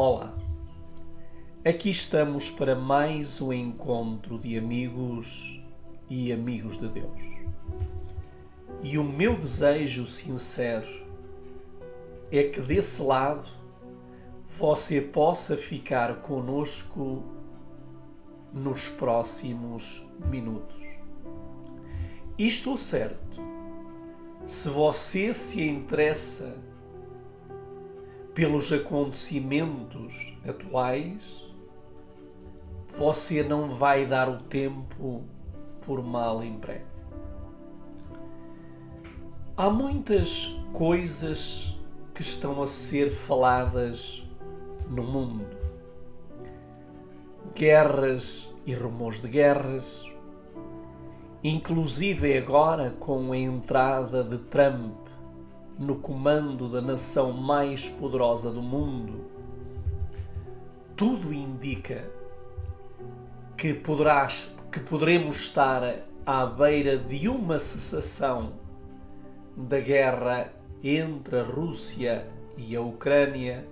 Olá, aqui estamos para mais um encontro de amigos e amigos de Deus. E o meu desejo sincero é que desse lado você possa ficar conosco nos próximos minutos. E estou certo, se você se interessa pelos acontecimentos atuais, você não vai dar o tempo por mal emprego. Há muitas coisas que estão a ser faladas no mundo. Guerras e rumores de guerras, inclusive agora com a entrada de Trump no comando da nação mais poderosa do mundo, tudo indica que poderemos estar à beira de uma cessação da guerra entre a Rússia e a Ucrânia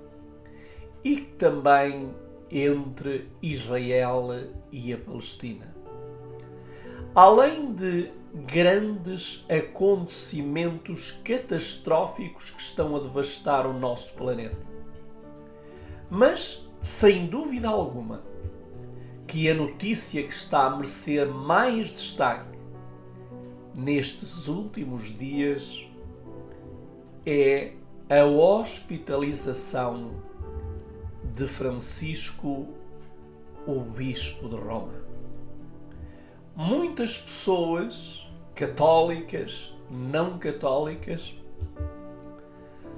e também entre Israel e a Palestina. Além de grandes acontecimentos catastróficos que estão a devastar o nosso planeta. Mas, sem dúvida alguma, que a notícia que está a merecer mais destaque nestes últimos dias é a hospitalização de Francisco, o Bispo de Roma. Muitas pessoas, católicas, não católicas,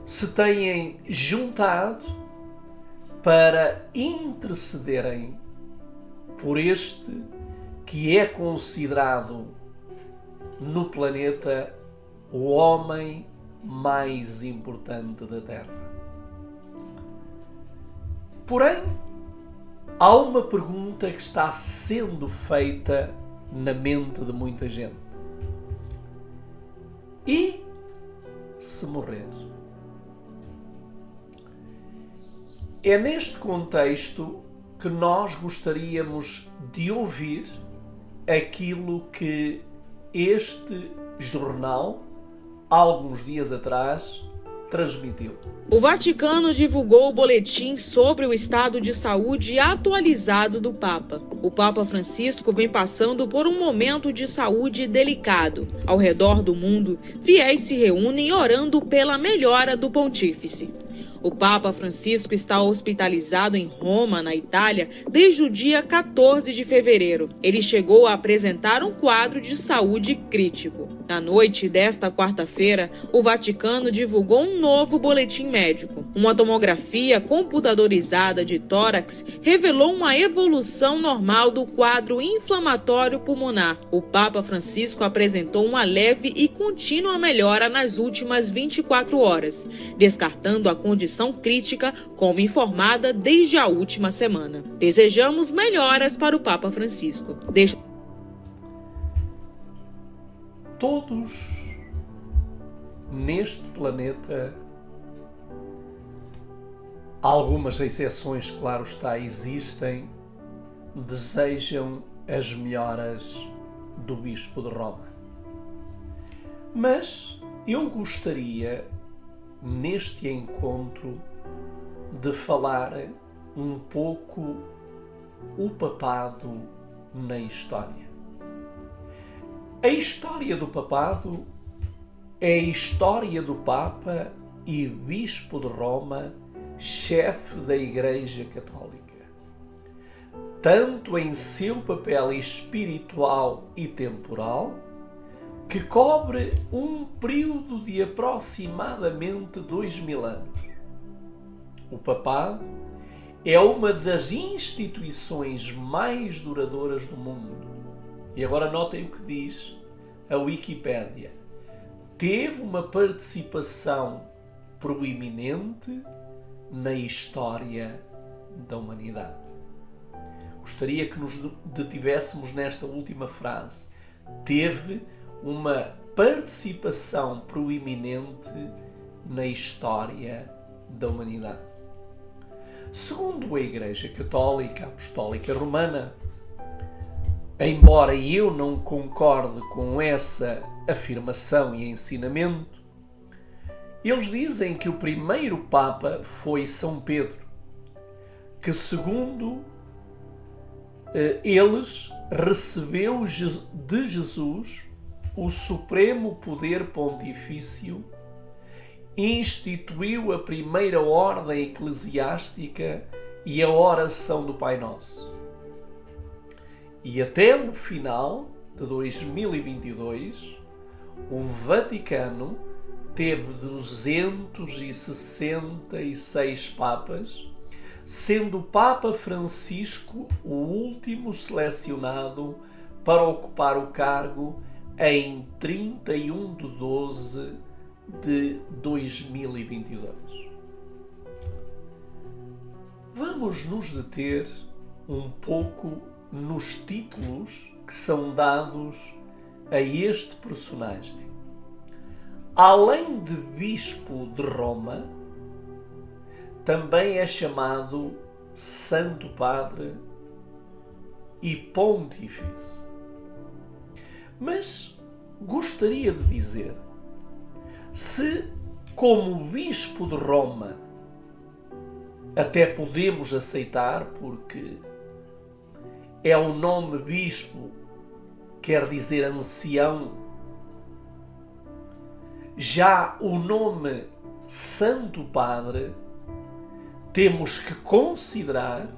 se têm juntado para intercederem por este que é considerado no planeta o homem mais importante da Terra. Porém, há uma pergunta que está sendo feita na mente de muita gente. E se morrer? É neste contexto que nós gostaríamos de ouvir aquilo que este jornal, alguns dias atrás, transmitiu. O Vaticano divulgou o boletim sobre o estado de saúde atualizado do Papa. O Papa Francisco vem passando por um momento de saúde delicado. Ao redor do mundo, fiéis se reúnem orando pela melhora do pontífice. O Papa Francisco está hospitalizado em Roma, na Itália, desde o dia 14 de fevereiro. Ele chegou a apresentar um quadro de saúde crítico. Na noite desta quarta-feira, o Vaticano divulgou um novo boletim médico. Uma tomografia computadorizada de tórax revelou uma evolução normal do quadro inflamatório pulmonar. O Papa Francisco apresentou uma leve e contínua melhora nas últimas 24 horas, descartando a condição crítica como informada desde a última semana. Desejamos melhoras para o Papa Francisco. Todos neste planeta, algumas exceções, claro está, existem, desejam as melhoras do Bispo de Roma. Mas eu gostaria, neste encontro, de falar um pouco o papado na história. A história do papado é a história do Papa e Bispo de Roma, chefe da Igreja Católica, tanto em seu papel espiritual e temporal, que cobre um período de aproximadamente 2000 anos. O papado é uma das instituições mais duradouras do mundo. E agora notem o que diz a Wikipédia. Teve uma participação proeminente na história da humanidade. Gostaria que nos detivéssemos nesta última frase. Teve uma participação proeminente na história da humanidade. Segundo a Igreja Católica Apostólica Romana, embora eu não concorde com essa afirmação e ensinamento, eles dizem que o primeiro Papa foi São Pedro, que segundo eles recebeu de Jesus o supremo poder pontifício, instituiu a primeira ordem eclesiástica e a oração do Pai Nosso. E até o final de 2022, o Vaticano teve 266 papas, sendo o Papa Francisco o último selecionado para ocupar o cargo em 31 de 12 de 2022. Vamos nos deter um pouco nos títulos que são dados a este personagem. Além de Bispo de Roma, também é chamado Santo Padre e Pontífice. Mas gostaria de dizer, se como Bispo de Roma até podemos aceitar, porque é o nome Bispo, quer dizer ancião, já o nome Santo Padre temos que considerar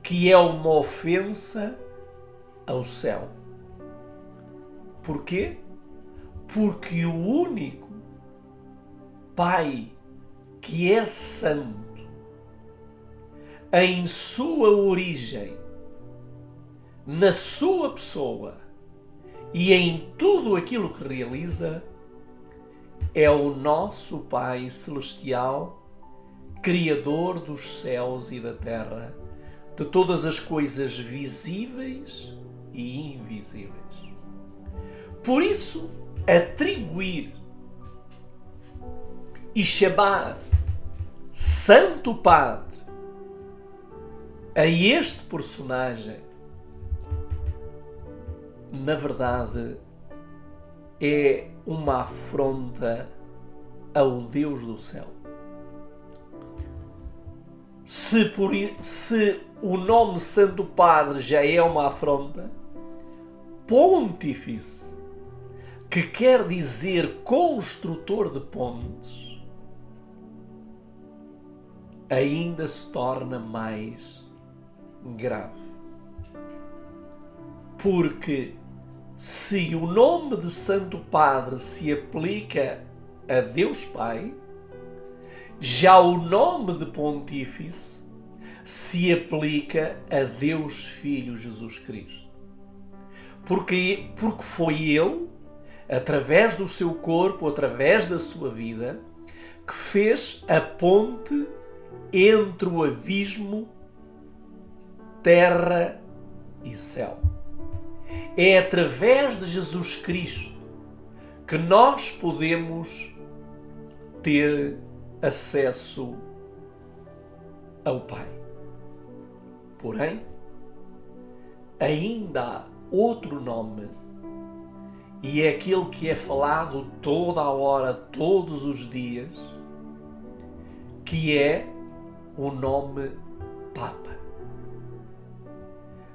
que é uma ofensa ao céu. Porquê? Porque o único Pai que é santo, em sua origem, na sua pessoa e em tudo aquilo que realiza, é o nosso Pai Celestial, Criador dos céus e da terra, de todas as coisas visíveis e invisíveis. Por isso, atribuir e chamar Santo Padre a este personagem, na verdade, é uma afronta ao Deus do céu. Se o nome Santo Padre já é uma afronta, Pontífice, que quer dizer construtor de pontes, ainda se torna mais grave. Porque se o nome de Santo Padre se aplica a Deus Pai, já o nome de Pontífice se aplica a Deus Filho Jesus Cristo. Porque foi Ele, através do seu corpo, através da sua vida, que fez a ponte entre o abismo, terra e céu. É através de Jesus Cristo que nós podemos ter acesso ao Pai. Porém, ainda há outro nome, e é aquele que é falado toda a hora, todos os dias, que é o nome Papa.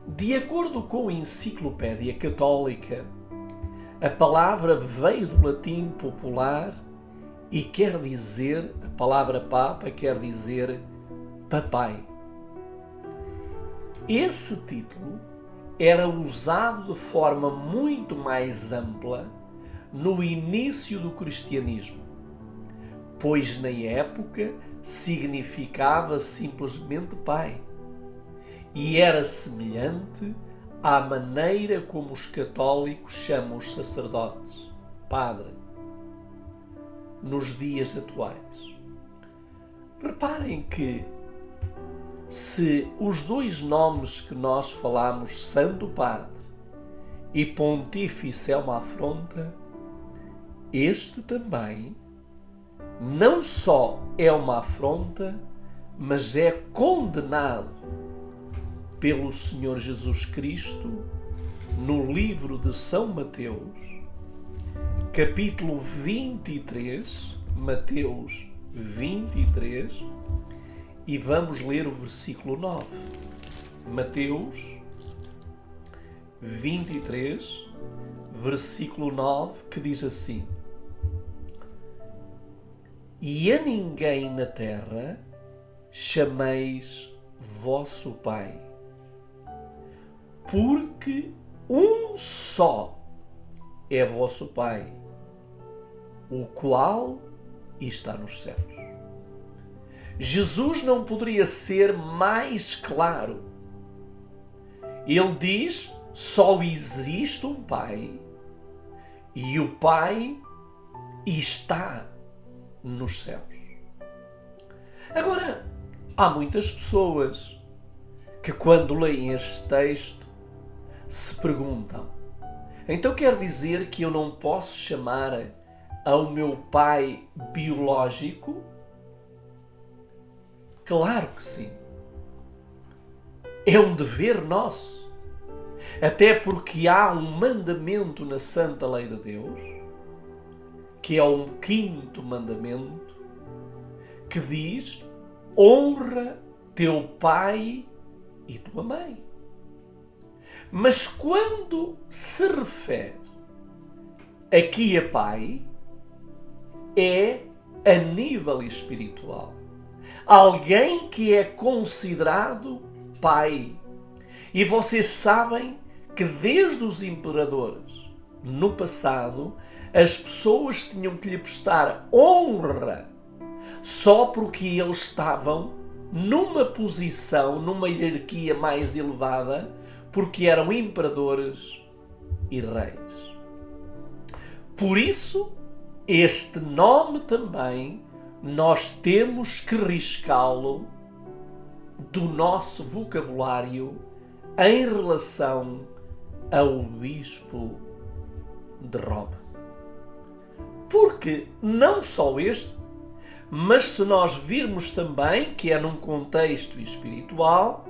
De acordo com a Enciclopédia Católica, a palavra veio do latim popular e quer dizer, a palavra Papa quer dizer papai. Esse título era usado de forma muito mais ampla no início do cristianismo, pois na época significava simplesmente pai e era semelhante à maneira como os católicos chamam os sacerdotes, padre, nos dias atuais. Reparem que se os dois nomes que nós falamos, Santo Padre e Pontífice, é uma afronta, este também não só é uma afronta, mas é condenado pelo Senhor Jesus Cristo no livro de São Mateus, capítulo 23, Mateus 23, e vamos ler o versículo 9. Mateus 23, versículo 9, que diz assim: E a ninguém na terra chameis vosso Pai, porque um só é vosso Pai, o qual está nos céus. Jesus não poderia ser mais claro. Ele diz: só existe um Pai, e o Pai está nos céus. Agora, há muitas pessoas que, quando leem este texto, se perguntam: então quer dizer que eu não posso chamar ao meu pai biológico? Claro que sim. É um dever nosso. Até porque há um mandamento na Santa Lei de Deus, que é o 5º mandamento, que diz: honra teu pai e tua mãe. Mas quando se refere aqui a pai, é a nível espiritual. Alguém que é considerado pai. E vocês sabem que desde os imperadores, no passado, as pessoas tinham que lhe prestar honra só porque eles estavam numa posição, numa hierarquia mais elevada, porque eram imperadores e reis. Por isso, este nome também nós temos que riscá-lo do nosso vocabulário em relação ao Bispo de Roma. Porque não só este, mas se nós virmos também que é num contexto espiritual,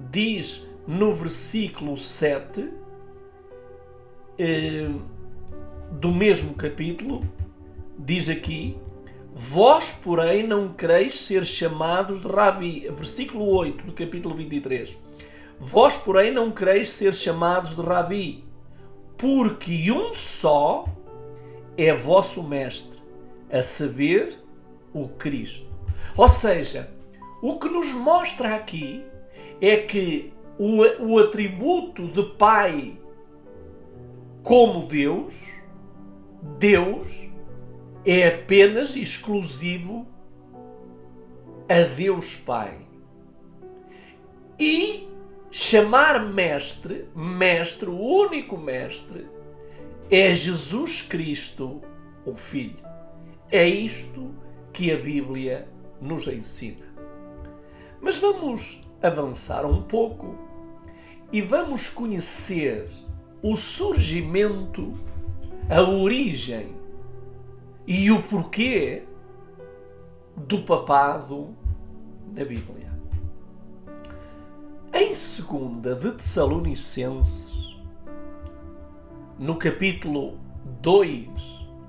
diz no versículo 7 do mesmo capítulo, diz aqui: vós, porém, não quereis ser chamados de Rabi. Versículo 8 do capítulo 23. Vós, porém, não quereis ser chamados de Rabi, porque um só é vosso mestre, a saber, o Cristo. Ou seja, o que nos mostra aqui é que o atributo de Pai como Deus é apenas exclusivo a Deus Pai. E chamar mestre, o único mestre, é Jesus Cristo, o Filho. É isto que a Bíblia nos ensina. Mas vamos avançar um pouco e vamos conhecer o surgimento, a origem e o porquê do papado na Bíblia. Em 2 de Tessalonicenses, no capítulo 2,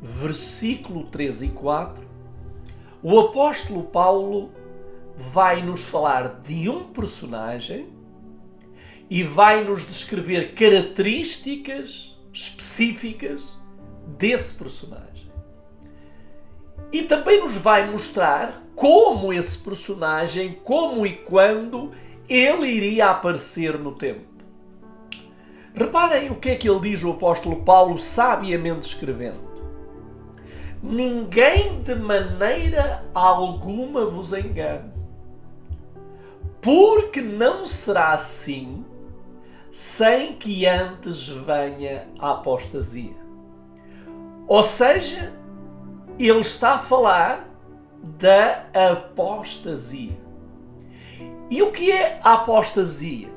versículo 3 e 4, o apóstolo Paulo vai nos falar de um personagem e vai nos descrever características específicas desse personagem. E também nos vai mostrar como esse personagem, como e quando ele iria aparecer no tempo. Reparem o que é que ele diz, o apóstolo Paulo, sabiamente escrevendo: ninguém de maneira alguma vos engane, porque não será assim sem que antes venha a apostasia. Ou seja, ele está a falar da apostasia. E o que é a apostasia?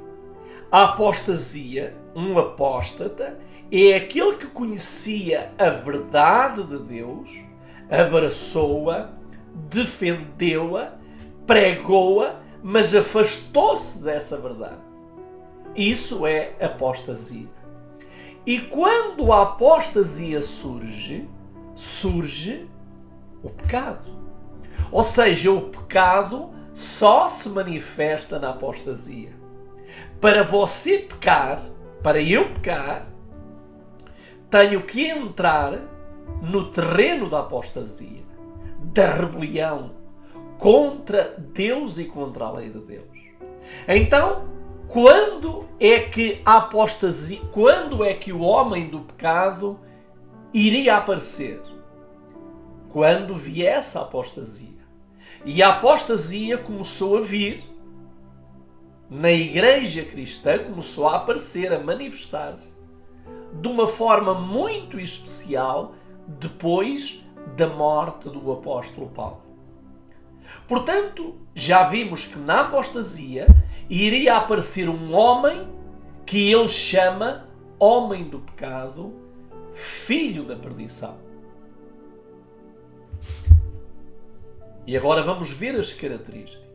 A apostasia, um apóstata, é aquele que conhecia a verdade de Deus, abraçou-a, defendeu-a, pregou-a, mas afastou-se dessa verdade. Isso é apostasia. E quando a apostasia surge o pecado. Ou seja, o pecado só se manifesta na apostasia. Para você pecar, para eu pecar, tenho que entrar no terreno da apostasia, da rebelião contra Deus e contra a lei de Deus. Então, quando é que a apostasia, quando é que o homem do pecado iria aparecer? Quando viesse a apostasia. E a apostasia começou a vir na igreja cristã, começou a aparecer, a manifestar-se de uma forma muito especial depois da morte do apóstolo Paulo. Portanto, já vimos que na apostasia iria aparecer um homem que ele chama homem do pecado, filho da perdição. E agora vamos ver as características.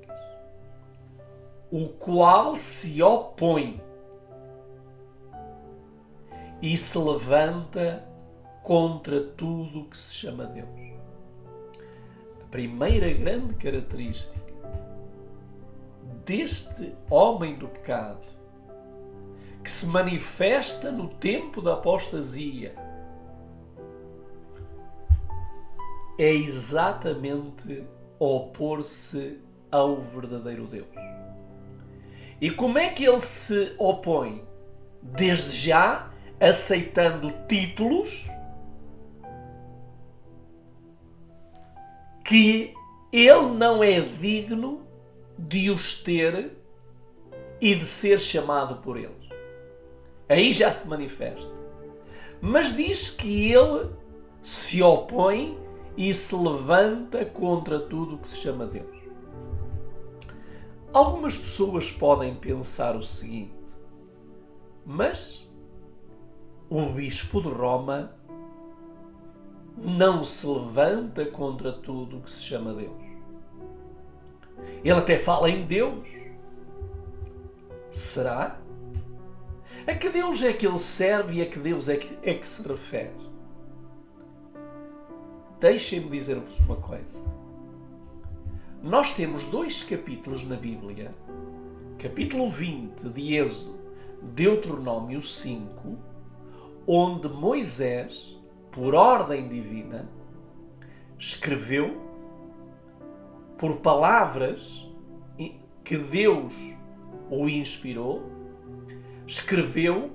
O qual se opõe e se levanta contra tudo o que se chama Deus. A primeira grande característica deste homem do pecado, que se manifesta no tempo da apostasia, é exatamente opor-se ao verdadeiro Deus. E como é que ele se opõe? Desde já, aceitando títulos que ele não é digno de os ter e de ser chamado por eles. Aí já se manifesta. Mas diz que ele se opõe e se levanta contra tudo o que se chama Deus. Algumas pessoas podem pensar o seguinte: mas o bispo de Roma não se levanta contra tudo o que se chama Deus. Ele até fala em Deus. Será? A que Deus é que ele serve e a que Deus é que se refere? Deixem-me dizer-vos uma coisa. Nós temos 2 capítulos na Bíblia, capítulo 20 de Êxodo, Deuteronômio 5, onde Moisés, por ordem divina, escreveu por palavras que Deus o inspirou, escreveu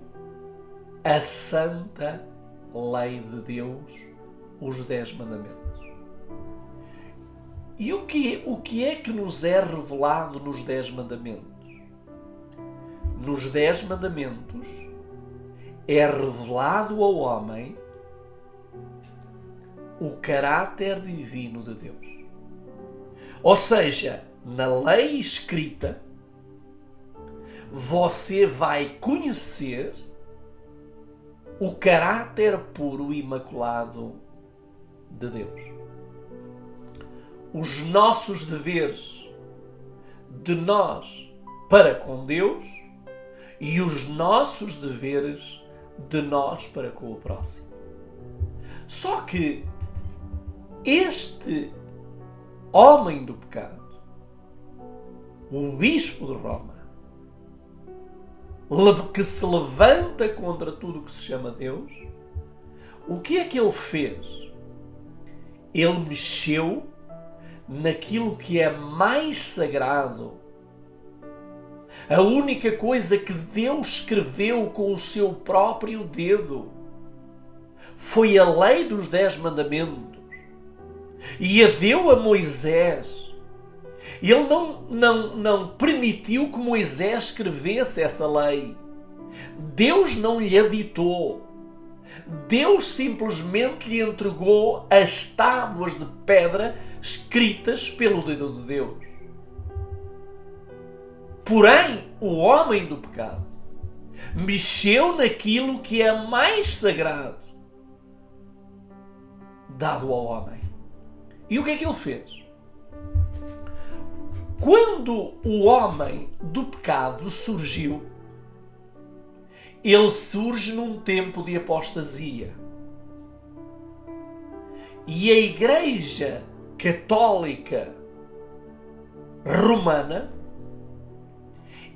a santa lei de Deus, os 10 mandamentos. E o que é que nos é revelado nos 10 mandamentos? Nos 10 mandamentos é revelado ao homem o caráter divino de Deus. Ou seja, na lei escrita, você vai conhecer o caráter puro e imaculado de Deus. Os nossos deveres de nós para com Deus e os nossos deveres de nós para com o próximo. Só que este homem do pecado, o bispo de Roma, que se levanta contra tudo o que se chama Deus, o que é que ele fez? Ele mexeu naquilo que é mais sagrado. A única coisa que Deus escreveu com o seu próprio dedo foi a lei dos 10 mandamentos. E a deu a Moisés. Ele não permitiu que Moisés escrevesse essa lei. Deus não lhe a ditou. Deus simplesmente lhe entregou as tábuas de pedra escritas pelo dedo de Deus. Porém, o homem do pecado mexeu naquilo que é mais sagrado dado ao homem. E o que é que ele fez? Quando o homem do pecado surgiu, ele surge num tempo de apostasia. E a Igreja Católica Romana,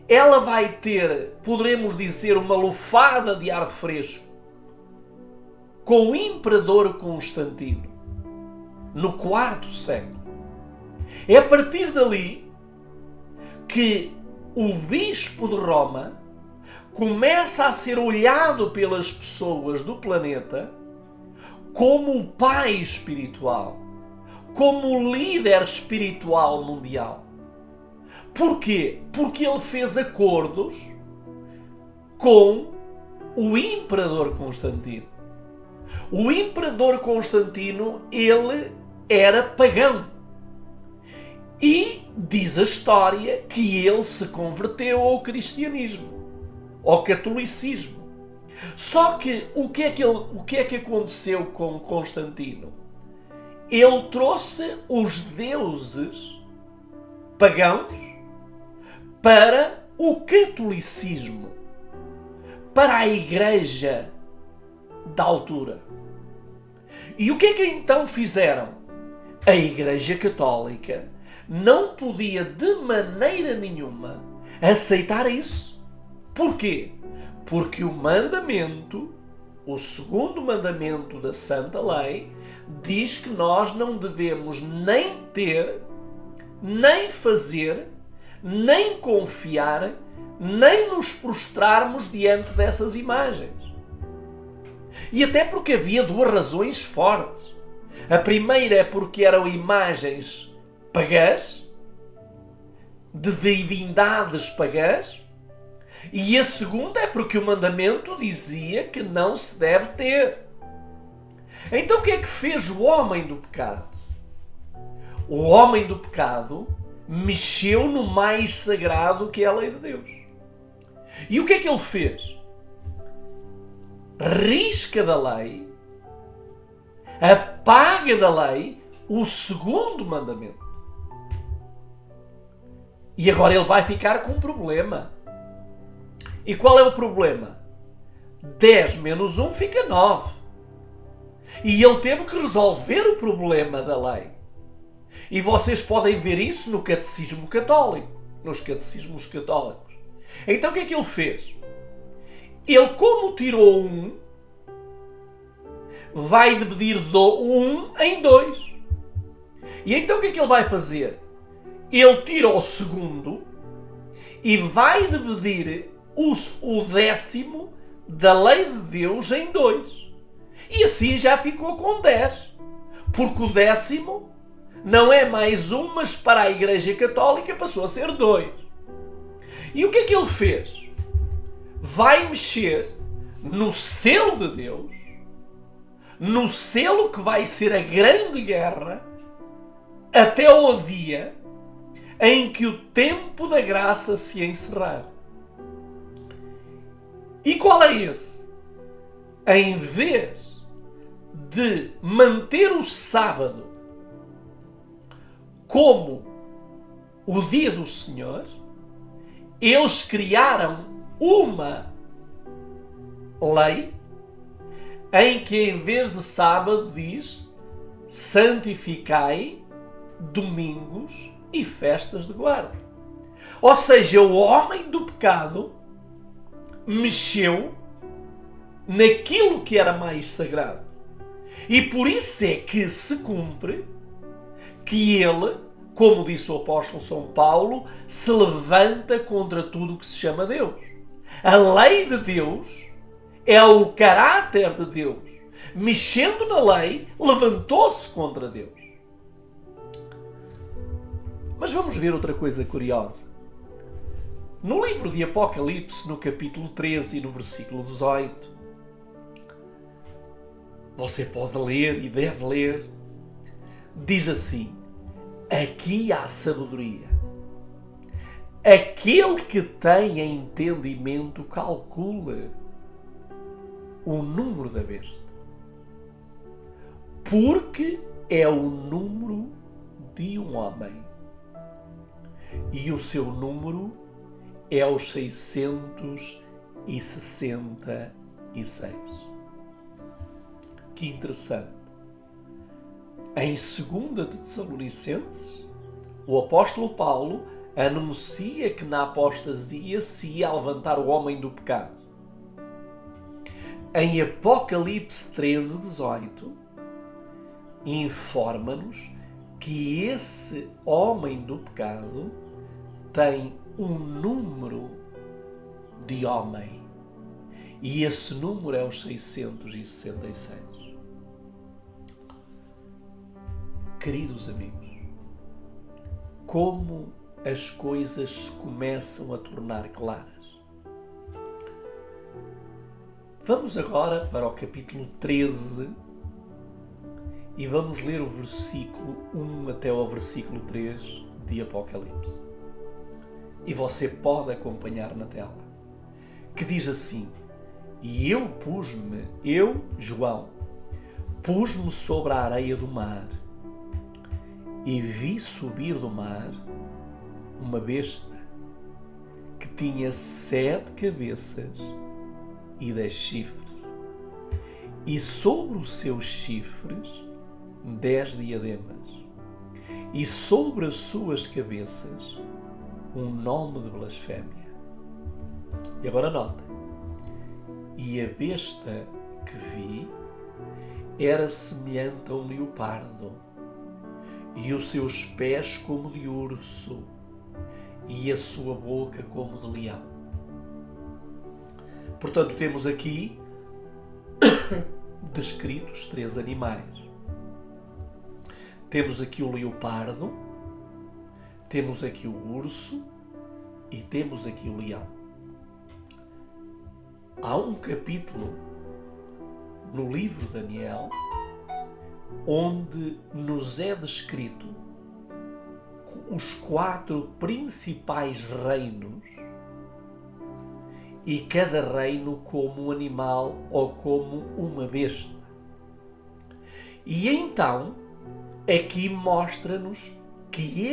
ela vai ter, poderemos dizer, uma lufada de ar fresco com o Imperador Constantino, no IV século. É a partir dali que o Bispo de Roma começa a ser olhado pelas pessoas do planeta como o pai espiritual, como o líder espiritual mundial. Porquê? Porque ele fez acordos com o Imperador Constantino. O Imperador Constantino, ele era pagão. E diz a história que ele se converteu ao cristianismo, ao catolicismo. Só que o que é que aconteceu com Constantino? Ele trouxe os deuses pagãos para o catolicismo, para a Igreja da altura. E o que é que então fizeram? A Igreja Católica não podia de maneira nenhuma aceitar isso. Porquê? Porque o mandamento, o segundo mandamento da Santa Lei, diz que nós não devemos nem ter, nem fazer, nem confiar, nem nos prostrarmos diante dessas imagens. E até porque havia duas razões fortes. A primeira é porque eram imagens pagãs, de divindades pagãs, e a segunda é porque o mandamento dizia que não se deve ter. Então o que é que fez o homem do pecado? O homem do pecado mexeu no mais sagrado que é a lei de Deus. E o que é que ele fez? Risca da lei, apaga da lei o segundo mandamento. E agora ele vai ficar com um problema. E qual é o problema? 10 menos 1 fica 9. E ele teve que resolver o problema da lei. E vocês podem ver isso no catecismo católico, nos catecismos católicos. Então o que é que ele fez? Ele, como tirou 1, vai dividir 1 em 2. E então o que é que ele vai fazer? Ele tira o segundo e vai dividir o décimo da lei de Deus em 2. E assim já ficou com 10. Porque o décimo não é mais 1, mas para a Igreja Católica passou a ser 2. E o que é que ele fez? Vai mexer no selo de Deus, no selo que vai ser a grande guerra, até ao dia em que o tempo da graça se encerrar. E qual é esse? Em vez de manter o sábado como o dia do Senhor, eles criaram uma lei em que em vez de sábado diz: santificai domingos e festas de guarda. Ou seja, o homem do pecado mexeu naquilo que era mais sagrado. E por isso é que se cumpre que ele, como disse o apóstolo São Paulo, se levanta contra tudo o que se chama Deus. A lei de Deus é o caráter de Deus. Mexendo na lei, levantou-se contra Deus. Mas vamos ver outra coisa curiosa. No livro de Apocalipse, no capítulo 13 e no versículo 18, você pode ler e deve ler, diz assim: aqui há sabedoria. Aquele que tem entendimento calcula o número da besta, porque é o número de um homem. e o seu número é o 666. Que interessante. Em 2 de Tessalonicenses, o apóstolo Paulo anuncia que na apostasia se ia levantar o homem do pecado. Em Apocalipse 13:18, informa-nos que esse homem do pecado tem um número de homem. E esse número é os 666. Queridos amigos, como as coisas começam a tornar claras. Vamos agora para o capítulo 13 e vamos ler o versículo 1 até ao versículo 3 de Apocalipse. E você pode acompanhar na tela, que diz assim: E eu, João, pus-me sobre a areia do mar e vi subir do mar uma besta que tinha 7 cabeças e 10 chifres, e sobre os seus chifres 10 diademas, e sobre as suas cabeças um nome de blasfémia. E agora nota: e a besta que vi era semelhante a um leopardo, e os seus pés como de urso, e a sua boca como de leão. Portanto, temos aqui descritos 3 animais. Temos aqui o leopardo, temos aqui o urso e temos aqui o leão. Há um capítulo no livro de Daniel onde nos é descrito os 4 principais reinos e cada reino como um animal ou como uma besta. E então aqui mostra-nos que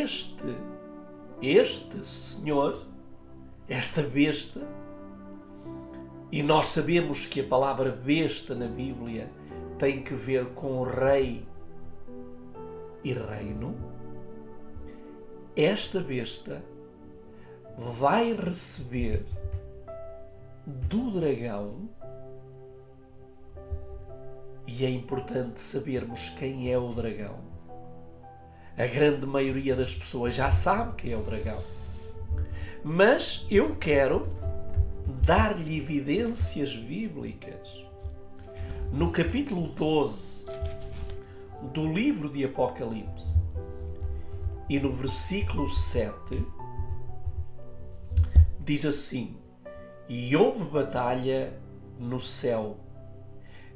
este senhor, esta besta, e nós sabemos que a palavra besta na Bíblia tem que ver com rei e reino. Esta besta vai receber do dragão, e é importante sabermos quem é o dragão. A grande maioria das pessoas já sabe quem é o dragão, mas eu quero dar-lhe evidências bíblicas. No capítulo 12 do livro de Apocalipse e no versículo 7 diz assim: E houve batalha no céu.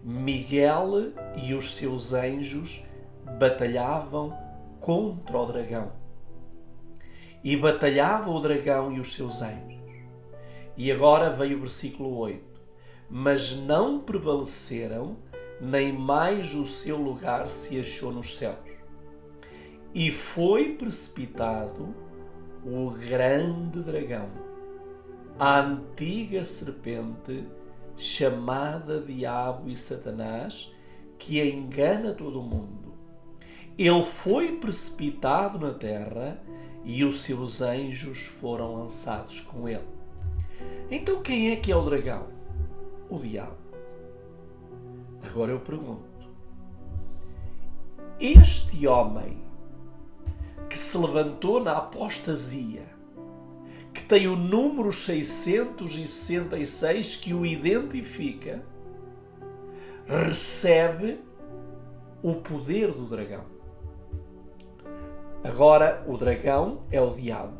Miguel e os seus anjos batalhavam contra o dragão. E batalhava o dragão e os seus anjos. E agora veio o versículo 8. Mas não prevaleceram, nem mais o seu lugar se achou nos céus. E foi precipitado o grande dragão, a antiga serpente, chamada Diabo e Satanás, que engana todo o mundo. Ele foi precipitado na terra e os seus anjos foram lançados com ele. Então quem é que é o dragão? O diabo. Agora eu pergunto: este homem que se levantou na apostasia, que tem o número 666 que o identifica, recebe o poder do dragão. Agora, o dragão é o diabo.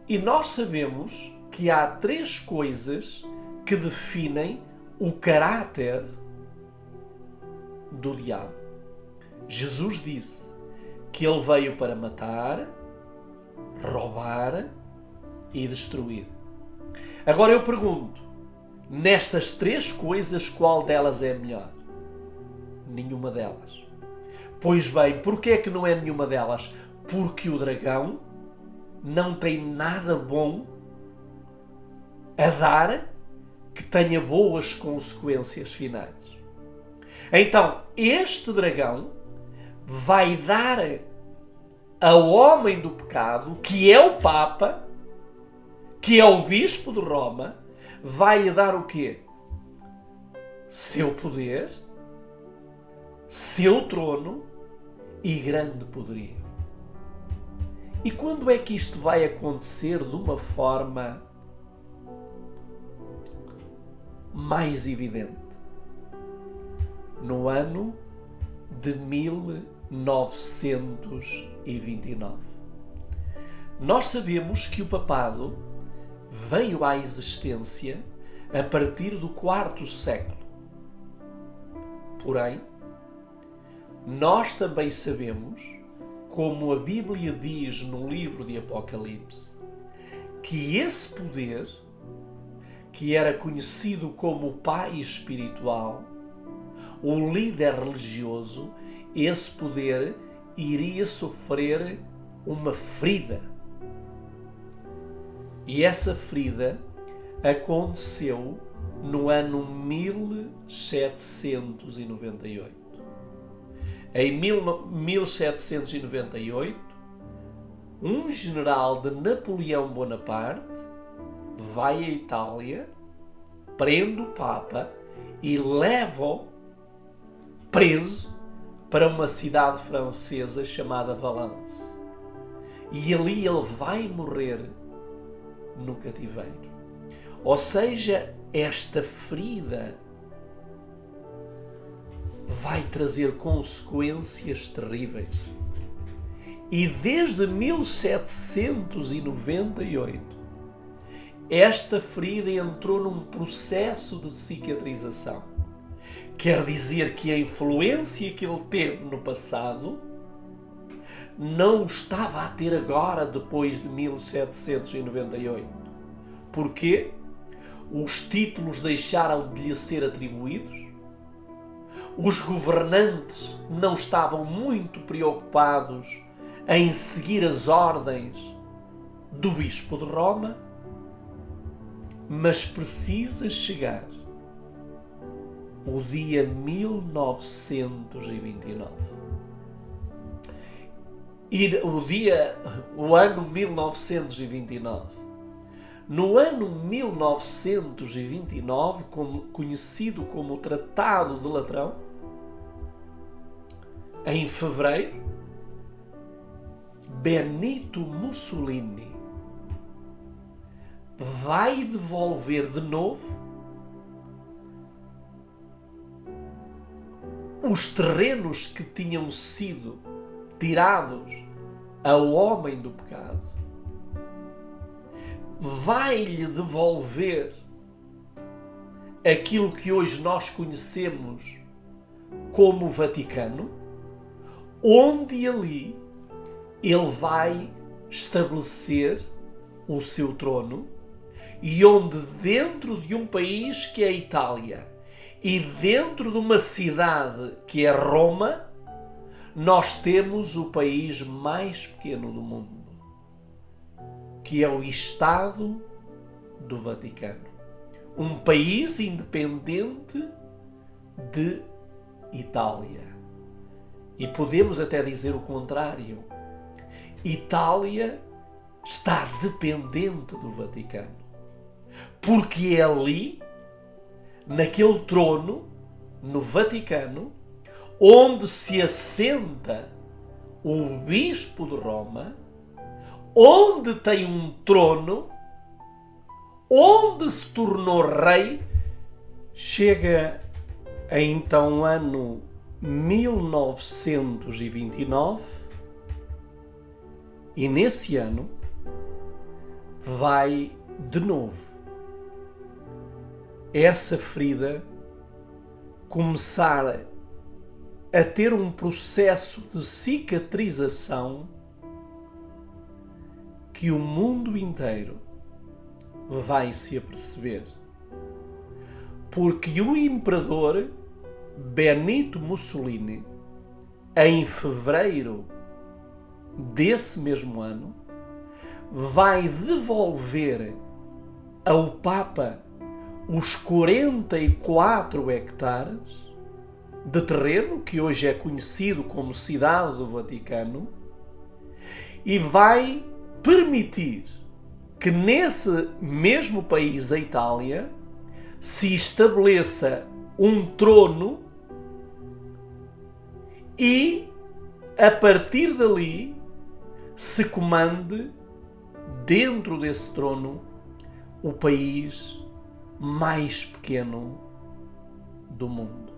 E nós sabemos que há 3 coisas que definem o caráter do diabo. Jesus disse que ele veio para matar, roubar e destruir. Agora eu pergunto: nestas 3 coisas, qual delas é a melhor? Nenhuma delas. Pois bem, porquê é que não é nenhuma delas? Porque o dragão não tem nada bom a dar que tenha boas consequências finais. Então, este dragão vai dar ao homem do pecado, que é o Papa, que é o Bispo de Roma, vai-lhe dar o quê? Seu poder, seu trono e grande poderio. E quando é que isto vai acontecer de uma forma mais evidente? No ano de 1929. Nós sabemos que o papado veio à existência a partir do quarto século. Porém, nós também sabemos, como a Bíblia diz no livro de Apocalipse, que esse poder, que era conhecido como o pai espiritual, o líder religioso, esse poder iria sofrer uma ferida. E essa ferida aconteceu no ano 1798. Em 1798, um general de Napoleão Bonaparte vai à Itália, prende o Papa e leva-o preso para uma cidade francesa chamada Valence. E ali ele vai morrer no cativeiro. Ou seja, esta ferida vai trazer consequências terríveis. E desde 1798, esta ferida entrou num processo de cicatrização. Quer dizer que a influência que ele teve no passado não estava a ter agora, depois de 1798. Porquê? Os títulos deixaram de lhe ser atribuídos, os governantes não estavam muito preocupados em seguir as ordens do Bispo de Roma, mas precisa chegar o dia 1929. E o ano 1929. No ano 1929, conhecido como o Tratado de Latrão, em fevereiro, Benito Mussolini vai devolver de novo os terrenos que tinham sido tirados ao homem do pecado, vai-lhe devolver aquilo que hoje nós conhecemos como o Vaticano, onde ali ele vai estabelecer o seu trono e onde, dentro de um país que é a Itália e dentro de uma cidade que é Roma, nós temos o país mais pequeno do mundo, que é o Estado do Vaticano. Um país independente de Itália. E podemos até dizer o contrário. Itália está dependente do Vaticano. Porque é ali, naquele trono, no Vaticano, onde se assenta o Bispo de Roma, onde tem um trono, onde se tornou rei. Chega a então ano 1929 e nesse ano vai de novo essa ferida começar a ter um processo de cicatrização que o mundo inteiro vai se aperceber. Porque o imperador Benito Mussolini, em fevereiro desse mesmo ano, vai devolver ao Papa os 44 hectares de terreno que hoje é conhecido como Cidade do Vaticano e vai permitir que nesse mesmo país, a Itália, se estabeleça um trono e, a partir dali, se comande dentro desse trono o país mais pequeno do mundo.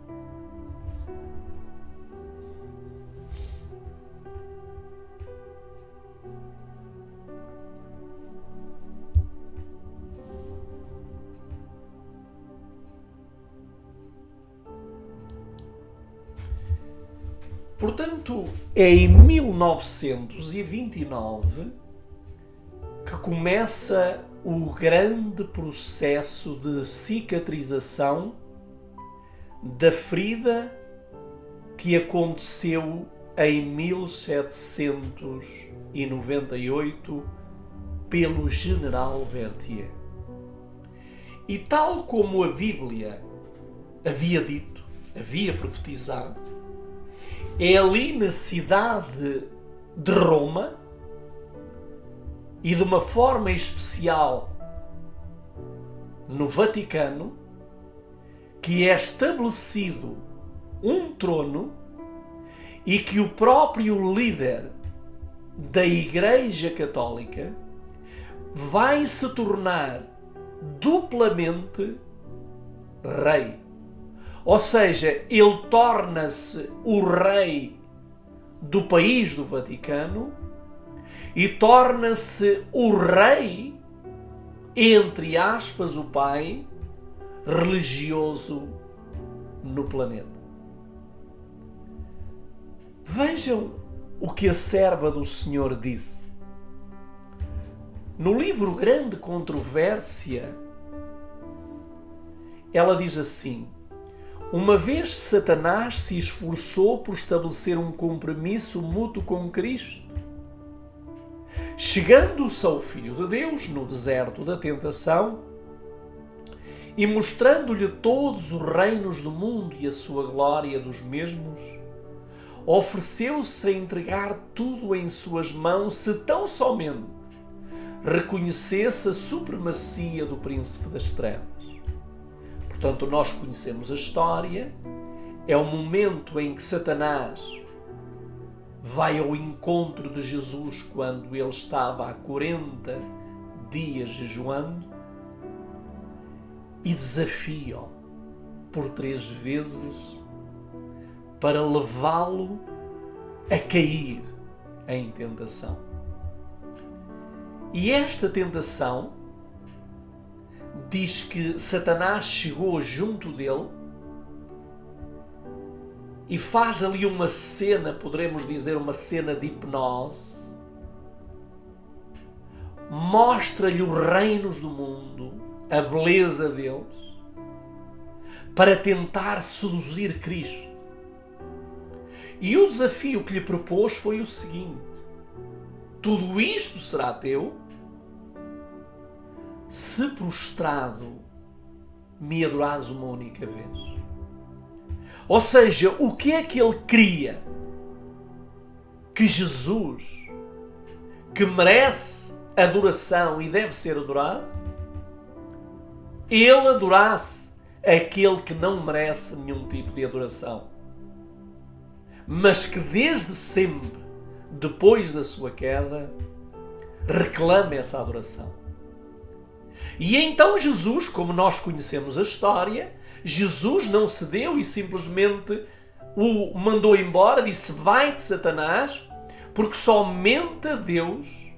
Portanto, é em 1929 que começa o grande processo de cicatrização da ferida que aconteceu em 1798 pelo general Berthier. E tal como a Bíblia havia dito, havia profetizado, é ali na cidade de Roma, e de uma forma especial no Vaticano, que é estabelecido um trono e que o próprio líder da Igreja Católica vai se tornar duplamente rei. Ou seja, ele torna-se o rei do país do Vaticano e torna-se o rei, entre aspas, o pai, religioso no planeta. Vejam o que a serva do Senhor disse. No livro Grande Controvérsia, ela diz assim: uma vez Satanás se esforçou por estabelecer um compromisso mútuo com Cristo, chegando-se ao Filho de Deus no deserto da tentação e mostrando-lhe todos os reinos do mundo e a sua glória dos mesmos, ofereceu-se a entregar tudo em suas mãos se tão somente reconhecesse a supremacia do príncipe das trevas. Portanto, nós conhecemos a história, é o momento em que Satanás vai ao encontro de Jesus quando ele estava há 40 dias jejuando e desafia-o por 3 vezes para levá-lo a cair em tentação. E esta tentação diz que Satanás chegou junto dele e faz ali uma cena, poderemos dizer uma cena de hipnose, mostra-lhe os reinos do mundo, a beleza deles, para tentar seduzir Cristo. E o desafio que lhe propôs foi o seguinte: tudo isto será teu se prostrado me adorares uma única vez. Ou seja, o que é que ele queria? Que Jesus, que merece adoração e deve ser adorado, ele adorasse aquele que não merece nenhum tipo de adoração, mas que desde sempre, depois da sua queda, reclama essa adoração. E então Jesus, como nós conhecemos a história, Jesus não cedeu e simplesmente o mandou embora, disse: vai-te, Satanás, porque somente a Deus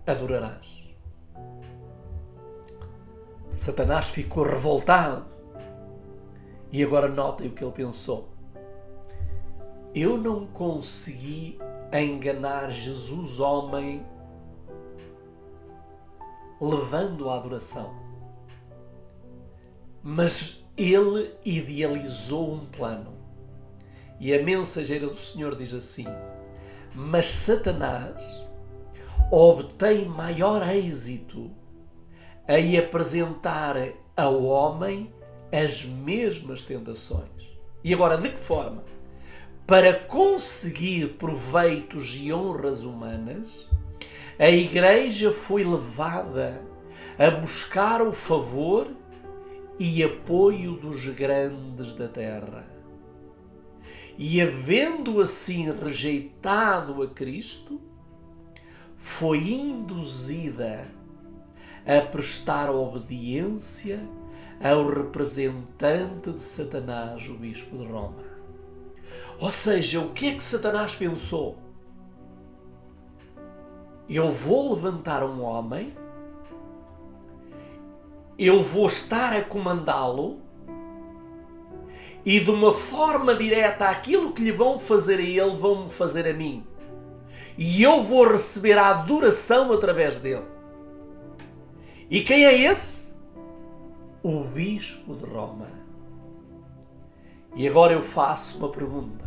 adorarás. Satanás ficou revoltado. E agora notem o que ele pensou: eu não consegui enganar Jesus, homem, levando a adoração. Mas ele idealizou um plano. E a mensageira do Senhor diz assim: mas Satanás obtém maior êxito em apresentar ao homem as mesmas tentações. E agora, de que forma? Para conseguir proveitos e honras humanas, a Igreja foi levada a buscar o favor e apoio dos grandes da terra. E, havendo assim rejeitado a Cristo, foi induzida a prestar obediência ao representante de Satanás, o bispo de Roma. Ou seja, o que é que Satanás pensou? Eu vou levantar um homem, eu vou estar a comandá-lo, e de uma forma direta aquilo que lhe vão fazer a ele, vão-me fazer a mim. E eu vou receber a adoração através dele. E quem é esse? O bispo de Roma. E agora eu faço uma pergunta.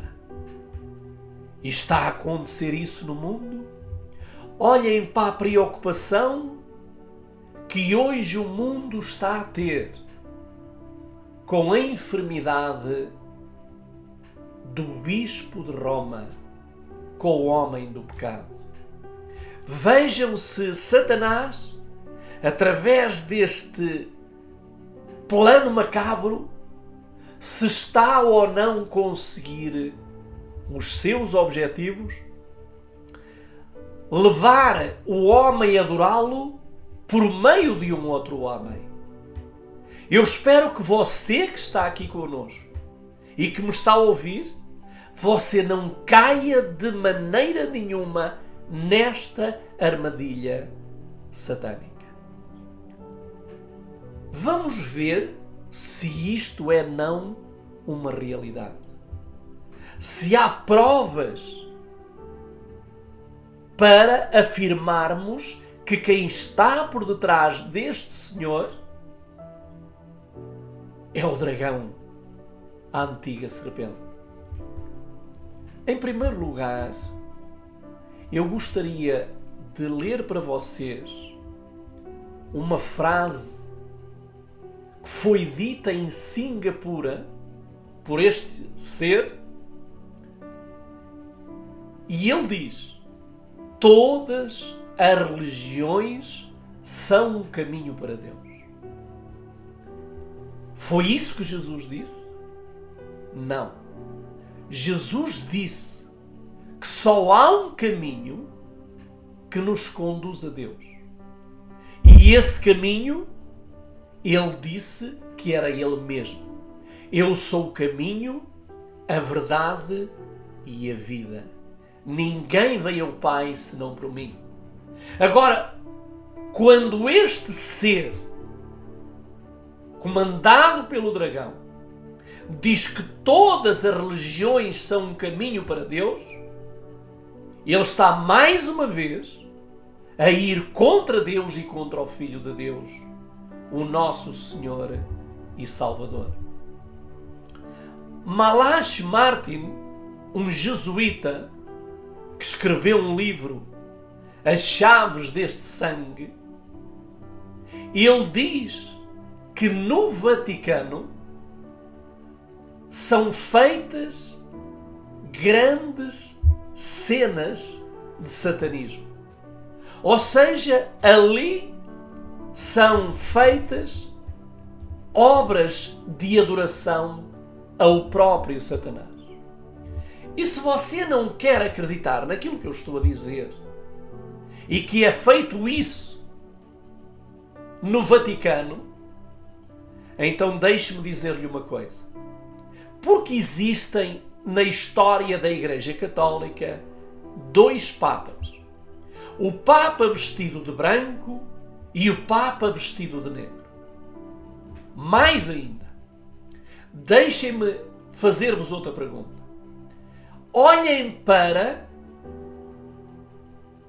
E está a acontecer isso no mundo? Olhem para a preocupação que hoje o mundo está a ter com a enfermidade do bispo de Roma, com o homem do pecado. Vejam se Satanás, através deste plano macabro, se está ou não conseguir os seus objetivos, levar o homem a adorá-lo por meio de um outro homem. Eu espero que você que está aqui conosco e que me está a ouvir, você não caia de maneira nenhuma nesta armadilha satânica. Vamos ver se isto é não uma realidade. Se há provas para afirmarmos que quem está por detrás deste senhor é o dragão, a antiga serpente. Em primeiro lugar, eu gostaria de ler para vocês uma frase que foi dita em Singapura por este ser, e ele diz: todas as religiões são um caminho para Deus. Foi isso que Jesus disse? Não. Jesus disse que só há um caminho que nos conduz a Deus. E esse caminho, ele disse que era ele mesmo. Eu sou o caminho, a verdade e a vida. Ninguém veio ao Pai senão por mim. Agora, quando este ser, comandado pelo dragão, diz que todas as religiões são um caminho para Deus, ele está mais uma vez a ir contra Deus e contra o Filho de Deus, o nosso Senhor e Salvador. Malachi Martin, um jesuíta que escreveu um livro, As Chaves deste Sangue, ele diz que no Vaticano são feitas grandes cenas de satanismo. Ou seja, ali são feitas obras de adoração ao próprio Satanás. E se você não quer acreditar naquilo que eu estou a dizer, e que é feito isso no Vaticano, então deixe-me dizer-lhe uma coisa. Porque existem na história da Igreja Católica dois papas. O Papa vestido de branco e o Papa vestido de negro. Mais ainda, deixem-me fazer-vos outra pergunta. Olhem para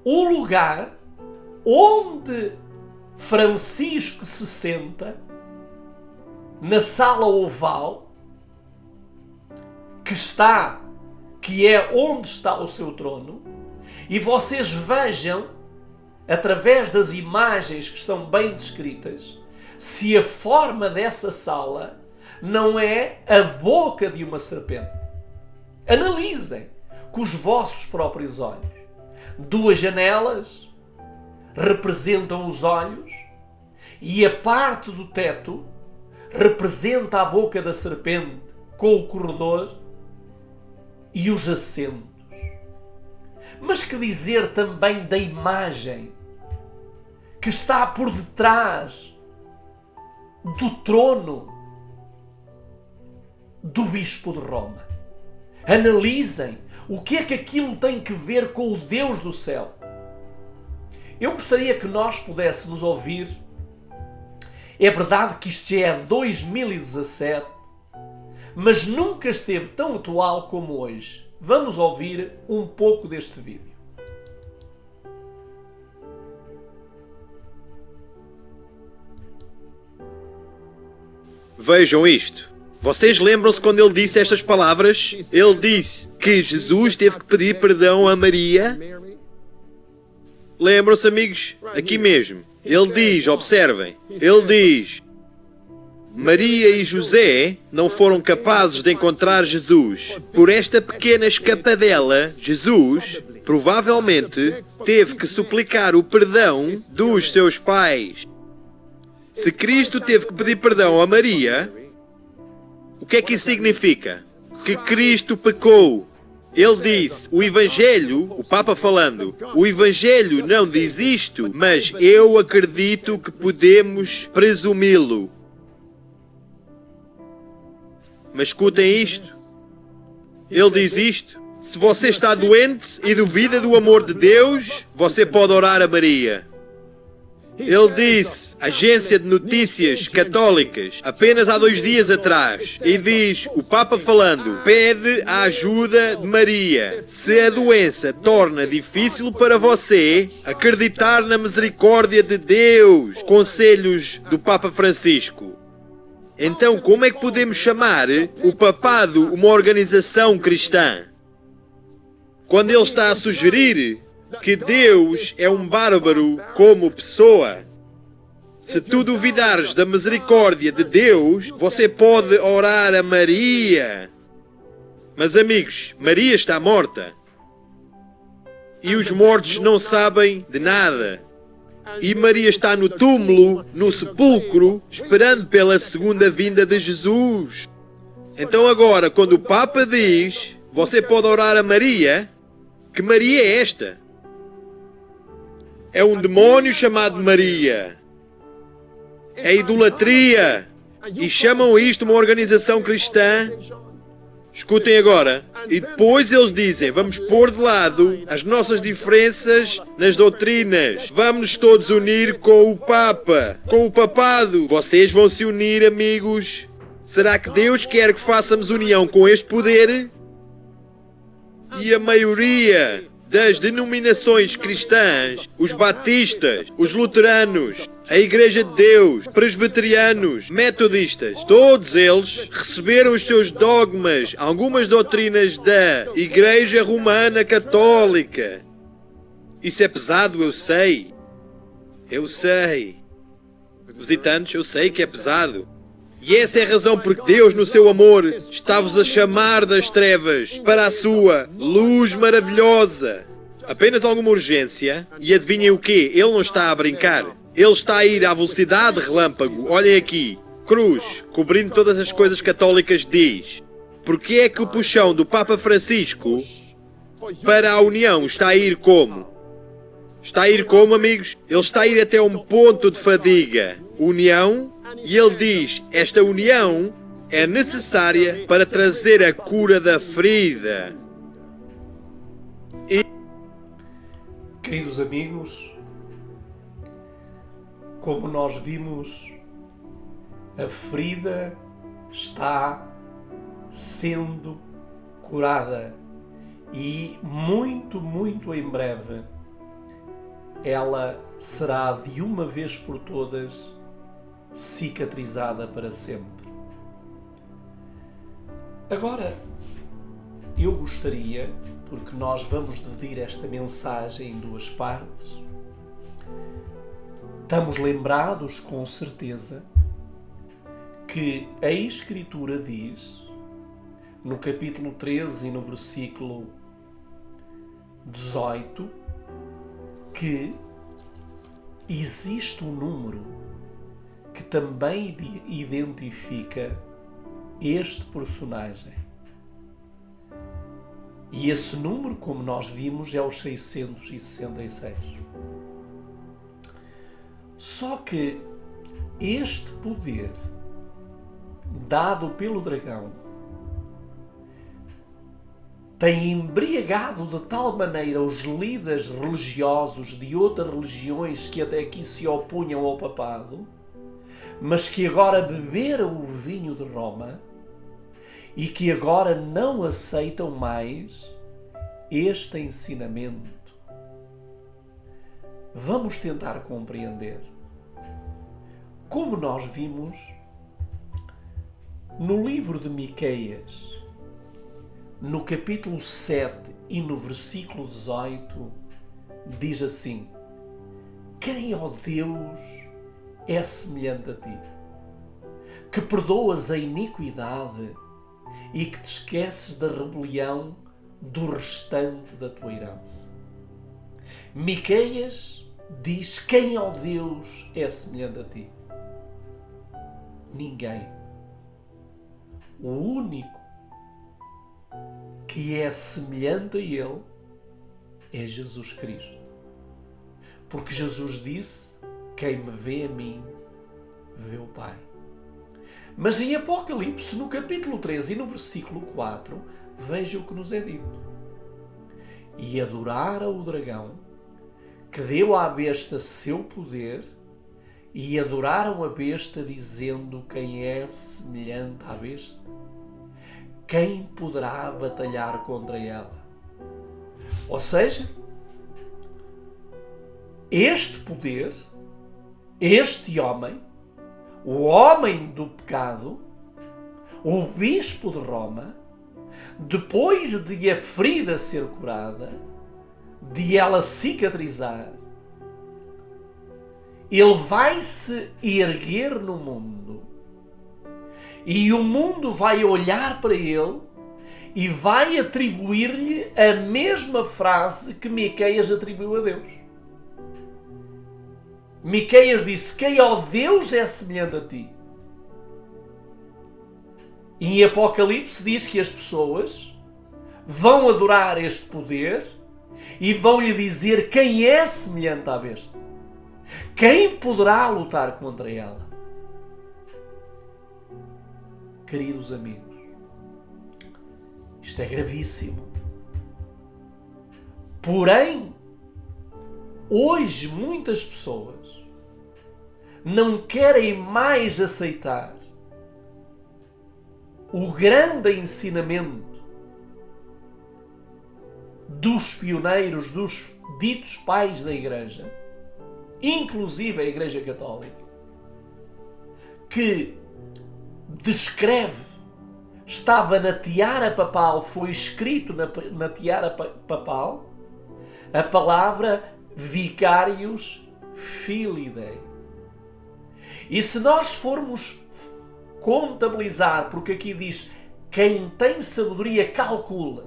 o lugar onde Francisco se senta na sala oval, que é onde está o seu trono, e vocês vejam através das imagens que estão bem descritas, se a forma dessa sala não é a boca de uma serpente. Analisem com os vossos próprios olhos. 2 janelas representam os olhos e a parte do teto representa a boca da serpente com o corredor e os assentos. Mas que dizer também da imagem que está por detrás do trono do Bispo de Roma. Analisem o que é que aquilo tem que ver com o Deus do céu. Eu gostaria que nós pudéssemos ouvir. É verdade que isto já é 2017, mas nunca esteve tão atual como hoje. Vamos ouvir um pouco deste vídeo. Vejam isto. Vocês lembram-se quando ele disse estas palavras? Ele disse que Jesus teve que pedir perdão a Maria. Lembram-se, amigos? Aqui mesmo. Ele diz, observem, ele diz: Maria e José não foram capazes de encontrar Jesus. Por esta pequena escapadela, Jesus provavelmente teve que suplicar o perdão dos seus pais. Se Cristo teve que pedir perdão a Maria, o que é que isso significa? Que Cristo pecou. Ele disse, o Evangelho, o Papa falando, o Evangelho não diz isto, mas eu acredito que podemos presumi-lo. Mas escutem isto. Ele diz isto. Se você está doente e duvida do amor de Deus, você pode orar a Maria. Ele disse, agência de notícias católicas, apenas há 2 dias atrás, e diz, o Papa falando, pede a ajuda de Maria. Se a doença torna difícil para você acreditar na misericórdia de Deus, conselhos do Papa Francisco. Então, como é que podemos chamar o papado uma organização cristã? Quando ele está a sugerir que Deus é um bárbaro como pessoa. Se tu duvidares da misericórdia de Deus, você pode orar a Maria. Mas amigos, Maria está morta. E os mortos não sabem de nada. E Maria está no túmulo, no sepulcro, esperando pela segunda vinda de Jesus. Então agora, quando o Papa diz, você pode orar a Maria, que Maria é esta? É um demônio chamado Maria. É idolatria. E chamam isto uma organização cristã. Escutem agora. E depois eles dizem, vamos pôr de lado as nossas diferenças nas doutrinas. Vamos nos todos unir com o Papa, com o papado. Vocês vão se unir, amigos. Será que Deus quer que façamos união com este poder? E a maioria das denominações cristãs, os batistas, os luteranos, a Igreja de Deus, presbiterianos, metodistas, todos eles receberam os seus dogmas, algumas doutrinas da Igreja Romana Católica. Isso é pesado, eu sei. Eu sei. Visitantes, eu sei que é pesado. E essa é a razão porque Deus, no seu amor, está-vos a chamar das trevas para a sua luz maravilhosa. Apenas alguma urgência. E adivinhem o quê? Ele não está a brincar. Ele está a ir à velocidade relâmpago. Olhem aqui. Cruz, cobrindo todas as coisas católicas, diz. Porque é que o puxão do Papa Francisco para a união está a ir como? Está a ir como, amigos? Ele está a ir até um ponto de fadiga. União. E ele diz, esta união é necessária para trazer a cura da ferida. Queridos amigos, como nós vimos, a ferida está sendo curada e muito em breve ela será de uma vez por todas cicatrizada para sempre. Agora, eu gostaria, porque nós vamos dividir esta mensagem em 2 partes, Estamos lembrados com certeza que a Escritura diz, no capítulo 13 e no versículo 18, que existe um número que também identifica este personagem. E esse número, como nós vimos, é o 666. Só que este poder dado pelo dragão tem embriagado de tal maneira os líderes religiosos de outras religiões que até aqui se opunham ao papado, mas que agora beberam o vinho de Roma e que agora não aceitam mais este ensinamento. Vamos tentar compreender. Como nós vimos no livro de Miqueias, no capítulo 7 e no versículo 18, diz assim: quem, ó Deus, é semelhante a ti, que perdoas a iniquidade e que te esqueces da rebelião do restante da tua herança. Miqueias diz: quem, ó Deus, é semelhante a ti? Ninguém. O único que é semelhante a ele é Jesus Cristo. Porque Jesus disse: quem me vê a mim, vê o Pai. Mas em Apocalipse, no capítulo 13 e no versículo 4, veja o que nos é dito. E adoraram o dragão, que deu à besta seu poder, e adoraram a besta, dizendo: quem é semelhante à besta? Quem poderá batalhar contra ela? Ou seja, este poder, este homem, o homem do pecado, o bispo de Roma, depois de a ferida ser curada, de ela cicatrizar, ele vai se erguer no mundo e o mundo vai olhar para ele e vai atribuir-lhe a mesma frase que Miqueias atribuiu a Deus. Miqueias disse: quem, ó Deus, é semelhante a ti? E em Apocalipse diz que as pessoas vão adorar este poder e vão lhe dizer: quem é semelhante à besta? Quem poderá lutar contra ela? Queridos amigos, isto é gravíssimo. Porém, hoje muitas pessoas não querem mais aceitar o grande ensinamento dos pioneiros, dos ditos pais da Igreja, inclusive a Igreja Católica, que descreve, estava na tiara papal, foi escrito na tiara papal, a palavra Vicarius Filidae. E se nós formos contabilizar, porque aqui diz: quem tem sabedoria calcula.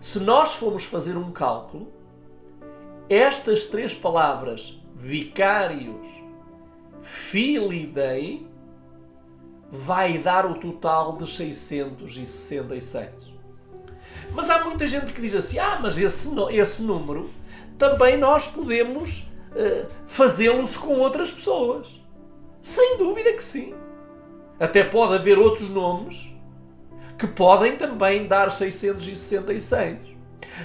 Se nós formos fazer um cálculo, estas três palavras, Vicarius Filidae, vai dar o total de 666. Mas há muita gente que diz assim: mas esse número também nós podemos fazê-los com outras pessoas. Sem dúvida que sim. Até pode haver outros nomes que podem também dar 666.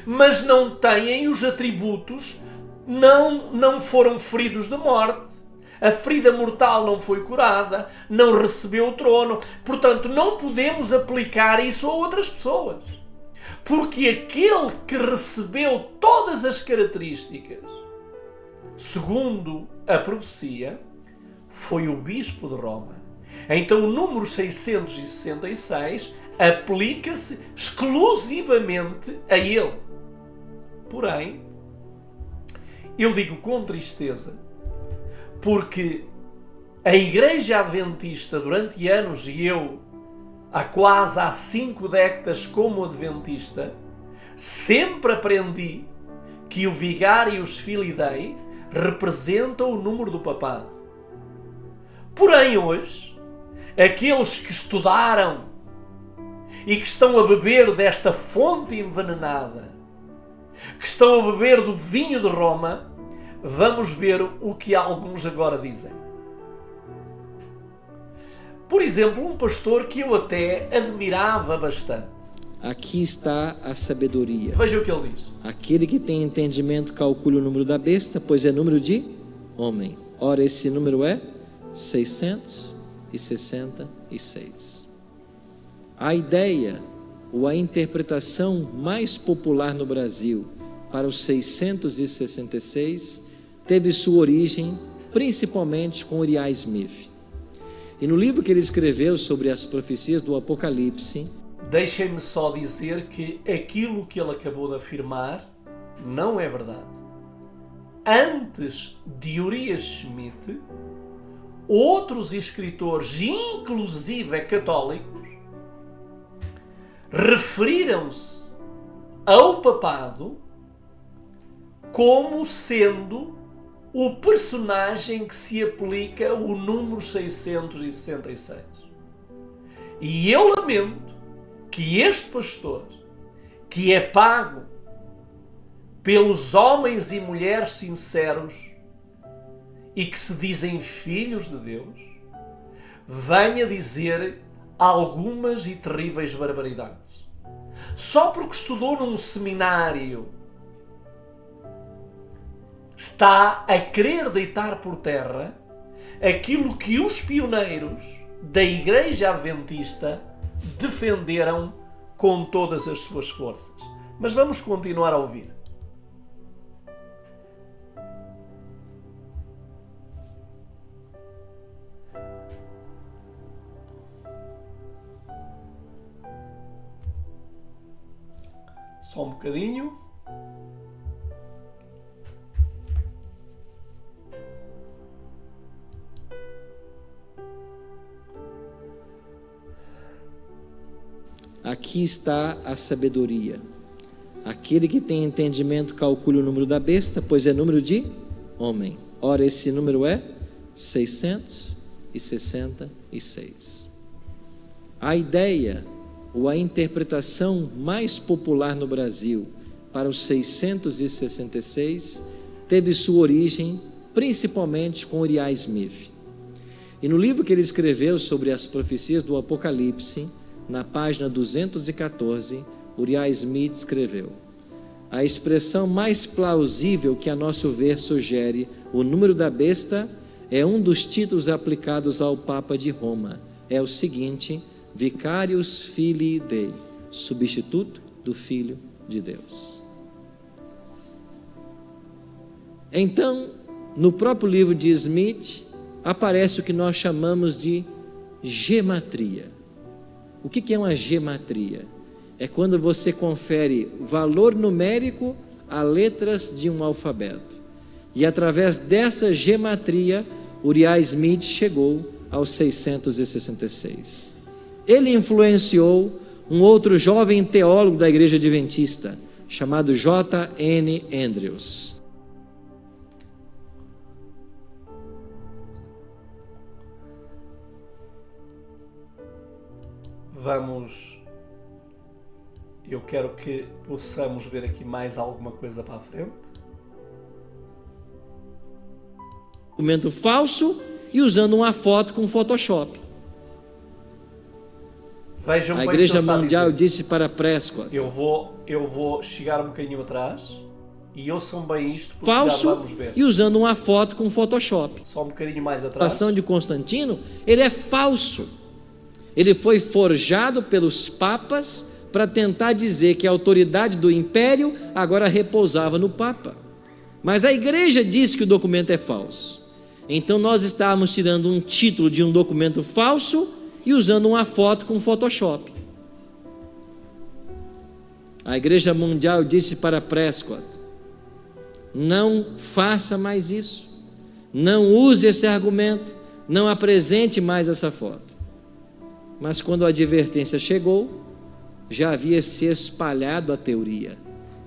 Mas não têm os atributos, não foram feridos de morte. A ferida mortal não foi curada, não recebeu o trono. Portanto, não podemos aplicar isso a outras pessoas. Porque aquele que recebeu todas as características, segundo a profecia, foi o bispo de Roma. Então o número 666 aplica-se exclusivamente a ele. Porém, eu digo com tristeza porque a Igreja Adventista, durante anos, e eu há 5 décadas como adventista, sempre aprendi que o Vigarius Filidae representa o número do papado. Porém, hoje, aqueles que estudaram e que estão a beber desta fonte envenenada, que estão a beber do vinho de Roma, vamos ver o que alguns agora dizem. Por exemplo, um pastor que eu até admirava bastante. Aqui está a sabedoria. Veja o que ele diz. Aquele que tem entendimento calcule o número da besta, pois é número de homem. Ora, esse número é 666. A ideia ou a interpretação mais popular no Brasil para os 666 teve sua origem principalmente com Uriah Smith. E no livro que ele escreveu sobre as profecias do Apocalipse, deixem-me só dizer que aquilo que ele acabou de afirmar não é verdade. Antes de Uriah Smith, outros escritores, inclusive católicos, referiram-se ao papado como sendo o personagem que se aplica o número 666. E eu lamento que este pastor, que é pago pelos homens e mulheres sinceros e que se dizem filhos de Deus, venha dizer algumas e terríveis barbaridades. Só porque estudou num seminário, está a querer deitar por terra aquilo que os pioneiros da Igreja Adventista defenderam com todas as suas forças. Mas vamos continuar a ouvir. Só um bocadinho. aqui está a sabedoria. Aquele que tem entendimento calcule o número da besta, pois é número de homem. Ora, esse número é 666. A ideia ou a interpretação mais popular no Brasil para os 666 teve sua origem principalmente com Uriah Smith. E no livro que ele escreveu sobre as profecias do Apocalipse, na página 214, Uriah Smith escreveu: a expressão mais plausível que a nosso ver sugere o número da besta é um dos títulos aplicados ao Papa de Roma. É o seguinte: Vicarius Filii Dei, substituto do Filho de Deus. Então, no próprio livro de Smith, aparece o que nós chamamos de gematria. O que é uma gematria? É quando você confere valor numérico a letras de um alfabeto. E através dessa gematria, Uriah Smith chegou aos 666. Ele influenciou um outro jovem teólogo da Igreja Adventista, chamado J.N. Andrews. Eu quero que possamos ver aqui mais alguma coisa para a frente. Documento falso e usando uma foto com Photoshop. Vejam a Igreja Mundial disse para Prescott: eu vou chegar um bocadinho atrás e ouçam bem isto, porque falso já vamos ver. E usando uma foto com Photoshop. Só um bocadinho mais atrás. A ação de Constantino, ele é falso. Ele foi forjado pelos papas para tentar dizer que a autoridade do império agora repousava no Papa. Mas a igreja disse que o documento é falso. Então nós estávamos tirando um título de um documento falso e usando uma foto com Photoshop. A Igreja Mundial disse para Prescott: não faça mais isso. não use esse argumento, não apresente mais essa foto. Mas quando a advertência chegou, já havia se espalhado a teoria.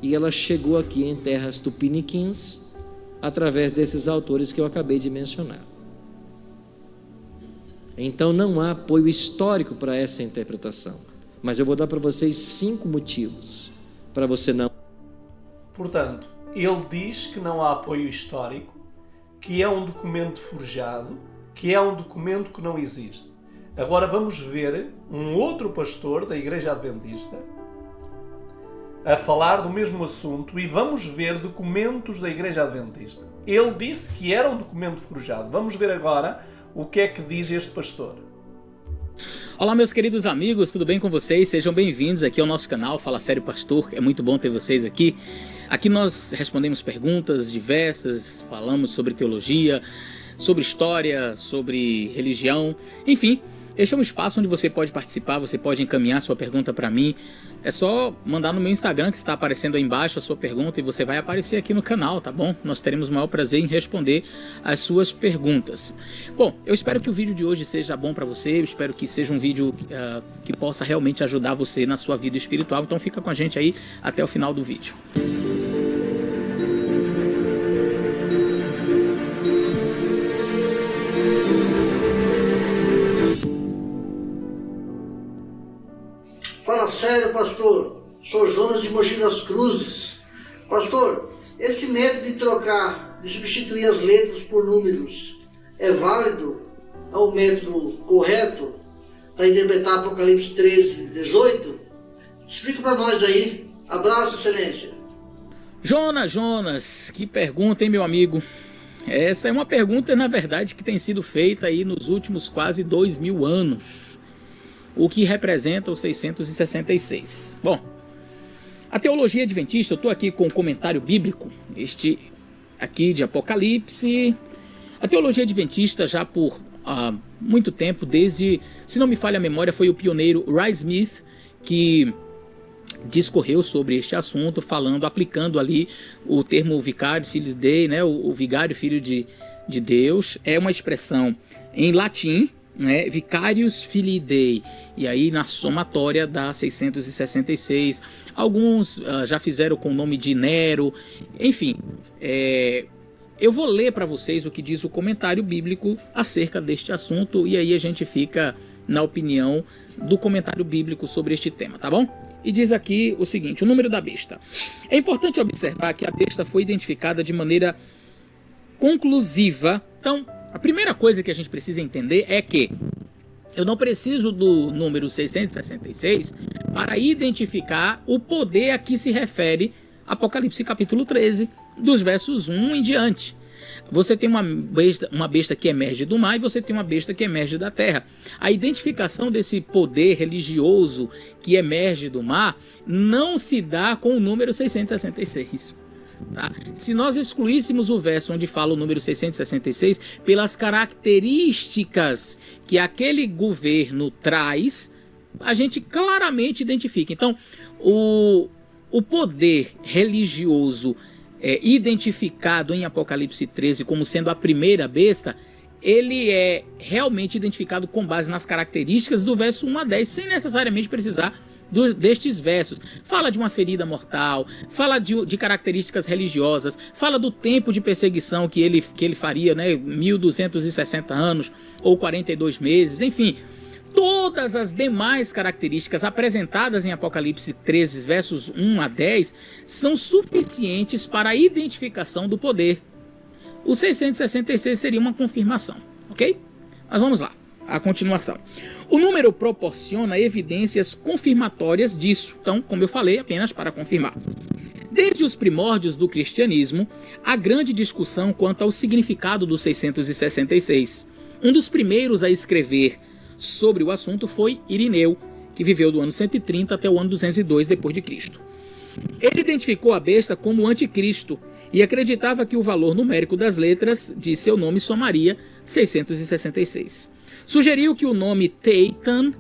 E ela chegou aqui em terras tupiniquins, através desses autores que eu acabei de mencionar. Então não há apoio histórico para essa interpretação. Mas eu vou dar para vocês 5 motivos para você não... Portanto, ele diz que não há apoio histórico, que é um documento forjado, que é um documento que não existe. Agora vamos ver um outro pastor da Igreja Adventista a falar do mesmo assunto e vamos ver documentos da Igreja Adventista. Ele disse que era um documento forjado. Vamos ver agora o que é que diz este pastor. Olá, meus queridos amigos, tudo bem com vocês? Sejam bem-vindos aqui ao nosso canal Fala Sério Pastor. É muito bom ter vocês aqui. Aqui nós respondemos perguntas diversas, falamos sobre teologia, sobre história, sobre religião, enfim. Este é um espaço onde você pode participar, você pode encaminhar sua pergunta para mim. É só mandar no meu Instagram, que está aparecendo aí embaixo a sua pergunta, e você vai aparecer aqui no canal, tá bom? Nós teremos o maior prazer em responder as suas perguntas. Bom, eu espero que o vídeo de hoje seja bom para você, eu espero que seja um vídeo que possa realmente ajudar você na sua vida espiritual. Então fica com a gente aí até o final do vídeo. Fala sério, pastor. Sou Jonas de Mogi das Cruzes. Pastor, esse método de trocar, de substituir as letras por números, é válido? É um método correto para interpretar Apocalipse 13, 18? Explica para nós aí. Abraço, excelência. Jonas, que pergunta, hein, meu amigo? Essa é uma pergunta, na verdade, que tem sido feita aí nos últimos quase 2000 anos. O que representa o 666. Bom, a teologia adventista, eu estou aqui com um comentário bíblico, este aqui de Apocalipse. A teologia adventista já por muito tempo, desde, se não me falha a memória, foi o pioneiro Ry Smith que discorreu sobre este assunto, falando, aplicando ali o termo vicário filho Dei, né, o vigário filho de Deus, é uma expressão em latim, né, Vicarius Filii Dei, e aí na somatória dá 666. Alguns já fizeram com o nome de Nero, enfim. Eu vou ler para vocês o que diz o comentário bíblico acerca deste assunto, e aí a gente fica na opinião do comentário bíblico sobre este tema, tá bom? E diz aqui o seguinte: o número da besta. É importante observar que a besta foi identificada de maneira conclusiva. Então, a primeira coisa que a gente precisa entender é que eu não preciso do número 666 para identificar o poder a que se refere Apocalipse capítulo 13, dos versos 1 em diante. Você tem uma besta que emerge do mar e você tem uma besta que emerge da terra. A identificação desse poder religioso que emerge do mar não se dá com o número 666. Tá? Se nós excluíssemos o verso onde fala o número 666 pelas características que aquele governo traz, a gente claramente identifica. Então, o poder religioso identificado em Apocalipse 13 como sendo a primeira besta, ele é realmente identificado com base nas características do verso 1 a 10, sem necessariamente precisar destes versos. Fala de uma ferida mortal, fala de características religiosas, fala do tempo de perseguição que ele faria, né, 1260 anos ou 42 meses, enfim. Todas as demais características apresentadas em Apocalipse 13, versos 1 a 10, são suficientes para a identificação do poder. O 666 seria uma confirmação, ok? Mas vamos lá, a continuação. O número proporciona evidências confirmatórias disso. Então, como eu falei, apenas para confirmar. Desde os primórdios do cristianismo, há grande discussão quanto ao significado do 666. Um dos primeiros a escrever sobre o assunto foi Irineu, que viveu do ano 130 até o ano 202 depois de Cristo. Ele identificou a besta como o anticristo e acreditava que o valor numérico das letras de seu nome somaria 666. Sugeriu que o nome Teitan,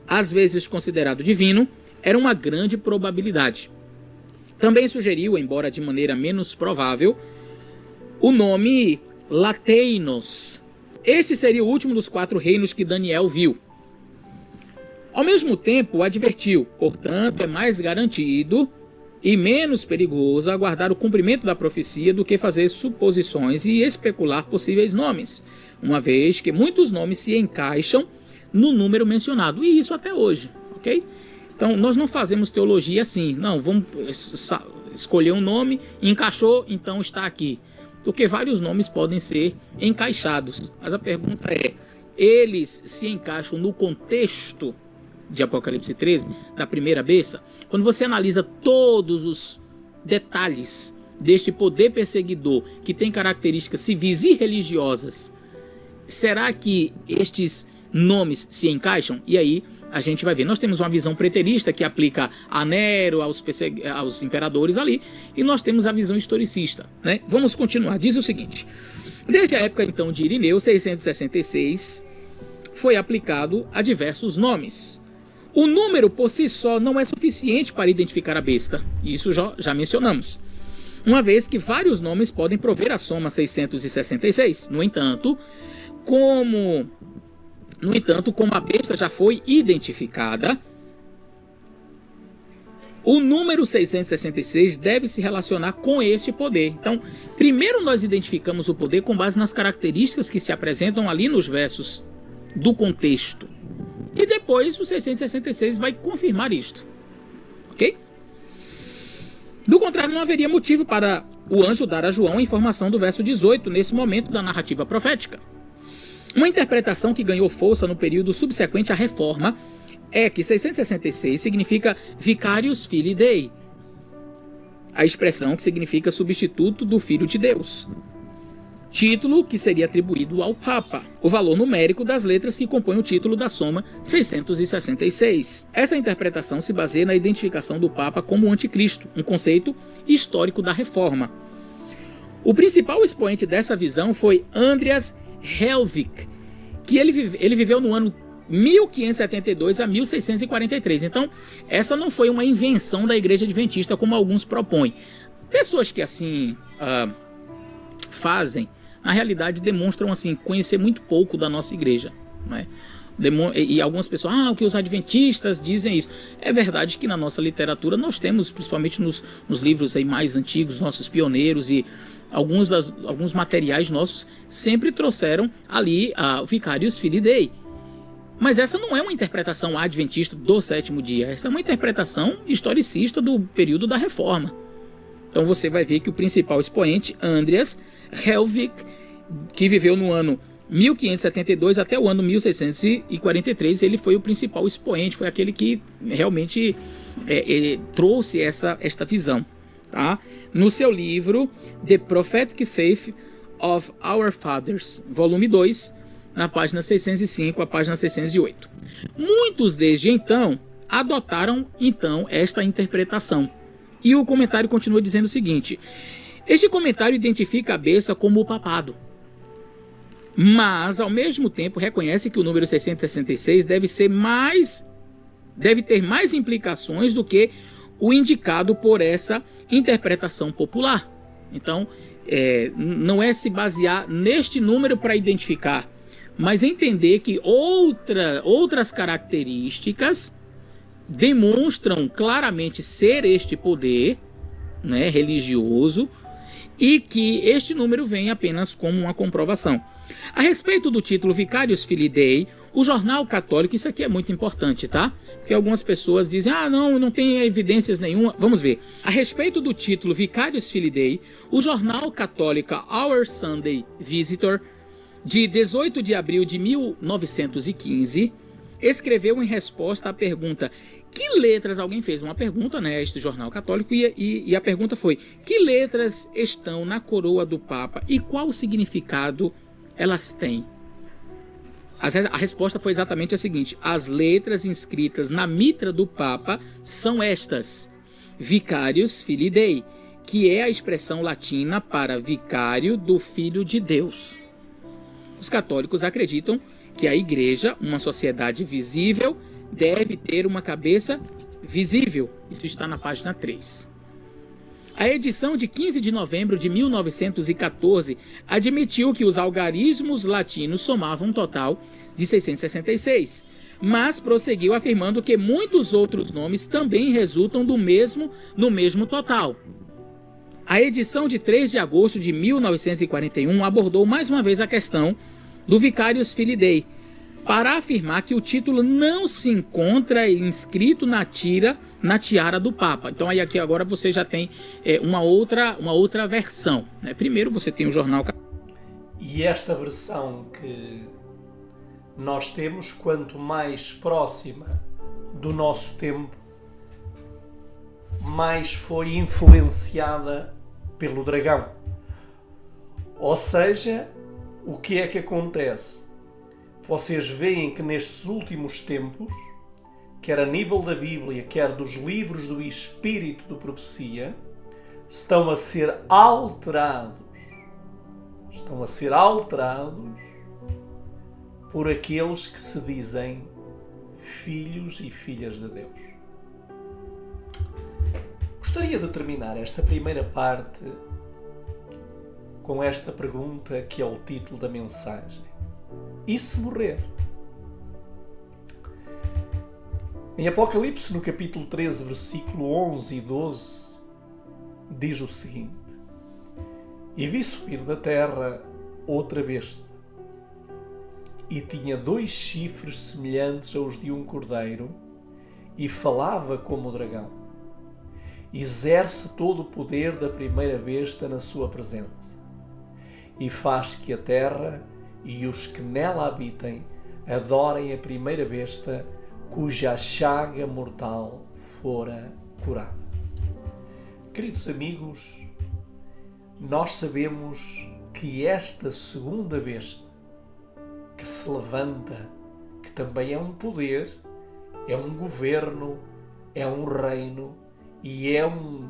às vezes considerado divino, era uma grande probabilidade. Também sugeriu, embora de maneira menos provável, o nome Lateinos. Este seria o último dos 4 reinos que Daniel viu. Ao mesmo tempo, advertiu, portanto, é mais garantido e menos perigoso aguardar o cumprimento da profecia do que fazer suposições e especular possíveis nomes, uma vez que muitos nomes se encaixam no número mencionado, e isso até hoje, ok? Então, nós não fazemos teologia assim, não, vamos escolher um nome, encaixou, então está aqui, porque vários nomes podem ser encaixados, mas a pergunta é, eles se encaixam no contexto de Apocalipse 13, da primeira besta? Quando você analisa todos os detalhes deste poder perseguidor, que tem características civis e religiosas, será que estes nomes se encaixam? E aí a gente vai ver. Nós temos uma visão preterista que aplica a Nero, aos imperadores ali, e nós temos a visão historicista, né? Vamos continuar. Diz o seguinte: desde a época então de Irineu, 666, foi aplicado a diversos nomes. O número por si só não é suficiente para identificar a besta, isso já mencionamos, uma vez que vários nomes podem prover a soma 666. No entanto, como a besta já foi identificada, o número 666 deve se relacionar com este poder. Então, primeiro nós identificamos o poder com base nas características que se apresentam ali nos versos do contexto. E depois o 666 vai confirmar isto. Ok? Do contrário, não haveria motivo para o anjo dar a João a informação do verso 18 nesse momento da narrativa profética. Uma interpretação que ganhou força no período subsequente à Reforma é que 666 significa Vicarius Filii Dei, a expressão que significa substituto do Filho de Deus, título que seria atribuído ao Papa, o valor numérico das letras que compõem o título da soma 666. Essa interpretação se baseia na identificação do Papa como o anticristo, um conceito histórico da Reforma. O principal expoente dessa visão foi Andreas Helvig, que ele viveu no ano 1572 a 1643. Então, essa não foi uma invenção da Igreja Adventista, como alguns propõem. Pessoas que assim fazem, na realidade demonstram assim conhecer muito pouco da nossa igreja, né? E algumas pessoas, o que os adventistas dizem isso. É verdade que na nossa literatura nós temos, principalmente nos livros aí mais antigos, nossos pioneiros, e alguns materiais nossos sempre trouxeram ali a Vicarius Filii Dei. Mas essa não é uma interpretação adventista do sétimo dia, essa é uma interpretação historicista do período da Reforma. Então você vai ver que o principal expoente, Andreas Helvig, que viveu no ano 1572 até o ano 1643, ele foi o principal expoente, foi aquele que realmente trouxe esta visão. Tá? No seu livro The Prophetic Faith of Our Fathers, volume 2, na página 605 a página 608. Muitos desde então adotaram então esta interpretação. E o comentário continua dizendo o seguinte: este comentário identifica a besta como o papado, mas ao mesmo tempo reconhece que o número 666 deve ter mais implicações do que o indicado por essa interpretação popular. Então, não é se basear neste número para identificar, mas entender que outras características demonstram claramente ser este poder, né, religioso, e que este número vem apenas como uma comprovação. A respeito do título Vicarius Filii Dei, o jornal católico, isso aqui é muito importante, tá? Porque algumas pessoas dizem, não tem evidências nenhuma. Vamos ver. A respeito do título Vicarius Filii Dei, o jornal católico Our Sunday Visitor, de 18 de abril de 1915, escreveu em resposta à pergunta: que letras, alguém fez uma pergunta, né, a este jornal católico, e a pergunta foi: que letras estão na coroa do Papa e qual o significado elas têm? A resposta foi exatamente a seguinte: as letras inscritas na mitra do Papa são estas: Vicarius Filii Dei, que é a expressão latina para vicário do Filho de Deus. Os católicos acreditam que a igreja, uma sociedade visível, deve ter uma cabeça visível. Isso está na página 3. A edição de 15 de novembro de 1914 admitiu que os algarismos latinos somavam um total de 666, mas prosseguiu afirmando que muitos outros nomes também resultam no mesmo total. A edição de 3 de agosto de 1941 abordou mais uma vez a questão do Vicarius Filii Dei, para afirmar que o título não se encontra inscrito na tiara do Papa. Então aí aqui agora você já tem uma outra versão, né? Primeiro você tem o jornal... E esta versão que nós temos, quanto mais próxima do nosso tempo, mais foi influenciada pelo dragão. Ou seja, o que é que acontece? Vocês veem que nestes últimos tempos, quer a nível da Bíblia, quer dos livros do Espírito de Profecia, estão a ser alterados por aqueles que se dizem filhos e filhas de Deus. Gostaria de terminar esta primeira parte com esta pergunta que é o título da mensagem. E se morrer? Em Apocalipse, no capítulo 13, versículo 11 e 12, diz o seguinte: E vi subir da terra outra besta, e tinha 2 chifres semelhantes aos de um cordeiro, e falava como o dragão. Exerce todo o poder da primeira besta na sua presença, e faz que a terra e os que nela habitem adorem a primeira besta, cuja chaga mortal fora curada. Queridos amigos, nós sabemos que esta segunda besta que se levanta, que também é um poder, é um governo, é um reino e é um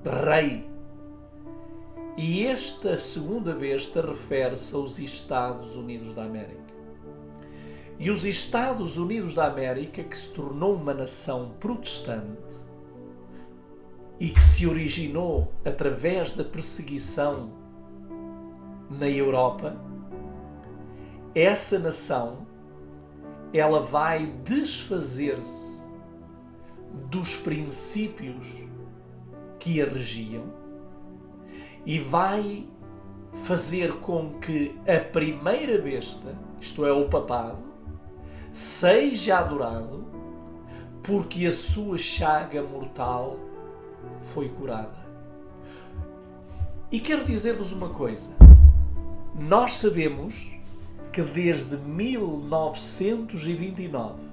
rei. E esta segunda besta refere-se aos Estados Unidos da América. E os Estados Unidos da América, que se tornou uma nação protestante e que se originou através da perseguição na Europa, essa nação, ela vai desfazer-se dos princípios que a regiam e vai fazer com que a primeira besta, isto é, o papado, seja adorado porque a sua chaga mortal foi curada. E quero dizer-vos uma coisa. Nós sabemos que desde 1929,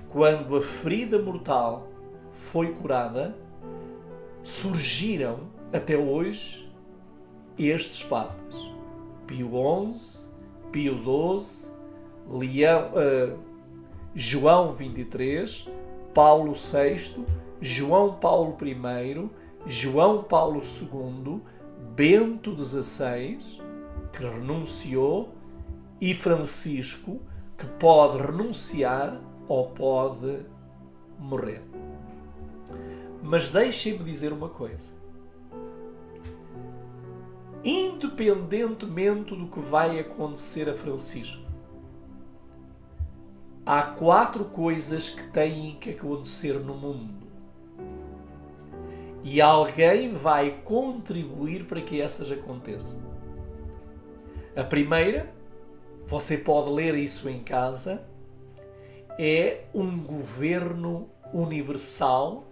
quando a ferida mortal foi curada, surgiram até hoje estes papas: Pio XI, Pio XII, João XXIII, Paulo VI, João Paulo I, João Paulo II, Bento XVI, que renunciou, e Francisco, que pode renunciar ou pode morrer. Mas deixem-me dizer uma coisa. Independentemente do que vai acontecer a Francisco, há 4 coisas que têm que acontecer no mundo. E alguém vai contribuir para que essas aconteçam. A primeira, você pode ler isso em casa, é um governo universal,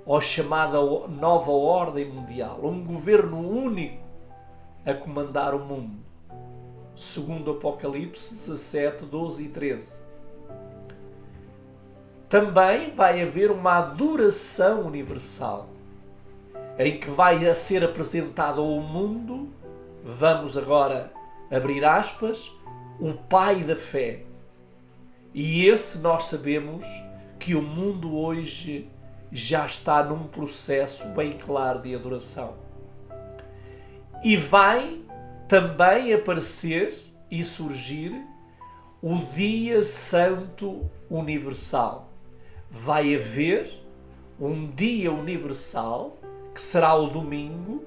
ou chamada nova ordem mundial, um governo único a comandar o mundo, segundo Apocalipse 17, 12 e 13. Também vai haver uma adoração universal, em que vai ser apresentado ao mundo, vamos agora abrir aspas, o Pai da fé. E esse nós sabemos que o mundo hoje já está num processo bem claro de adoração. E vai também aparecer e surgir o Dia Santo Universal. Vai haver um dia universal que será o domingo,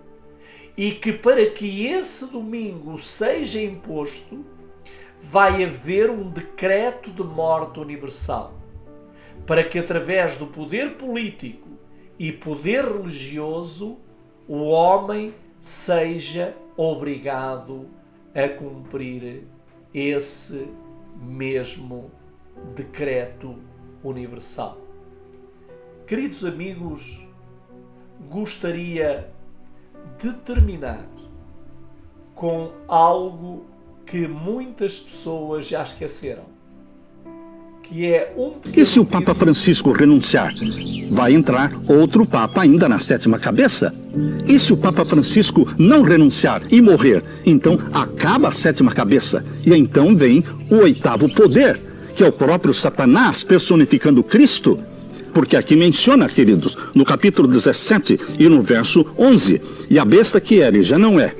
e que para que esse domingo seja imposto, vai haver um decreto de morte universal, para que através do poder político e poder religioso o homem seja obrigado a cumprir esse mesmo decreto universal. Queridos amigos, gostaria de terminar com algo que muitas pessoas já esqueceram, que é E se o Papa Francisco renunciar? Vai entrar outro Papa ainda na 7ª cabeça? E se o Papa Francisco não renunciar e morrer? Então acaba a 7ª cabeça e então vem o 8º poder, que é o próprio Satanás personificando Cristo. Porque aqui menciona, queridos, no capítulo 17 e no verso 11, e a besta que era e já não é.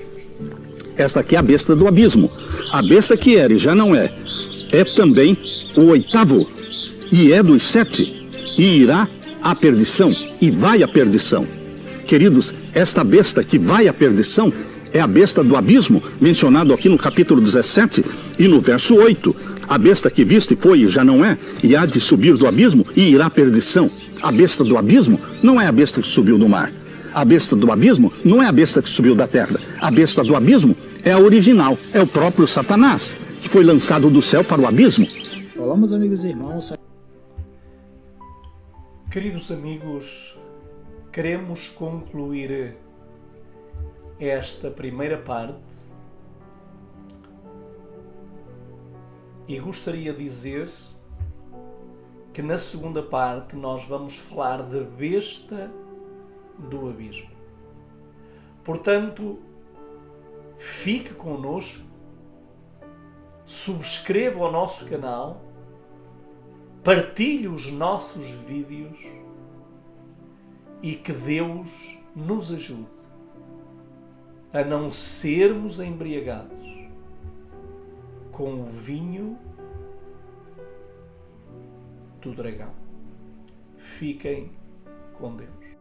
Esta aqui é a besta do abismo. A besta que era e já não é também o 8º, e é dos 7, e irá à perdição, e vai à perdição. Queridos, esta besta que vai à perdição é a besta do abismo, mencionado aqui no capítulo 17 e no verso 8. A besta que viste foi e já não é, e há de subir do abismo e irá à perdição. A besta do abismo não é a besta que subiu do mar. A besta do abismo não é a besta que subiu da terra. A besta do abismo é a original, é o próprio Satanás, que foi lançado do céu para o abismo. Olá, meus amigos e irmãos. Queridos amigos, queremos concluir esta primeira parte e gostaria de dizer que na segunda parte nós vamos falar da besta do abismo. Portanto, fique connosco, subscreva o nosso canal, partilhe os nossos vídeos e que Deus nos ajude a não sermos embriagados com o vinho do dragão. Fiquem com Deus.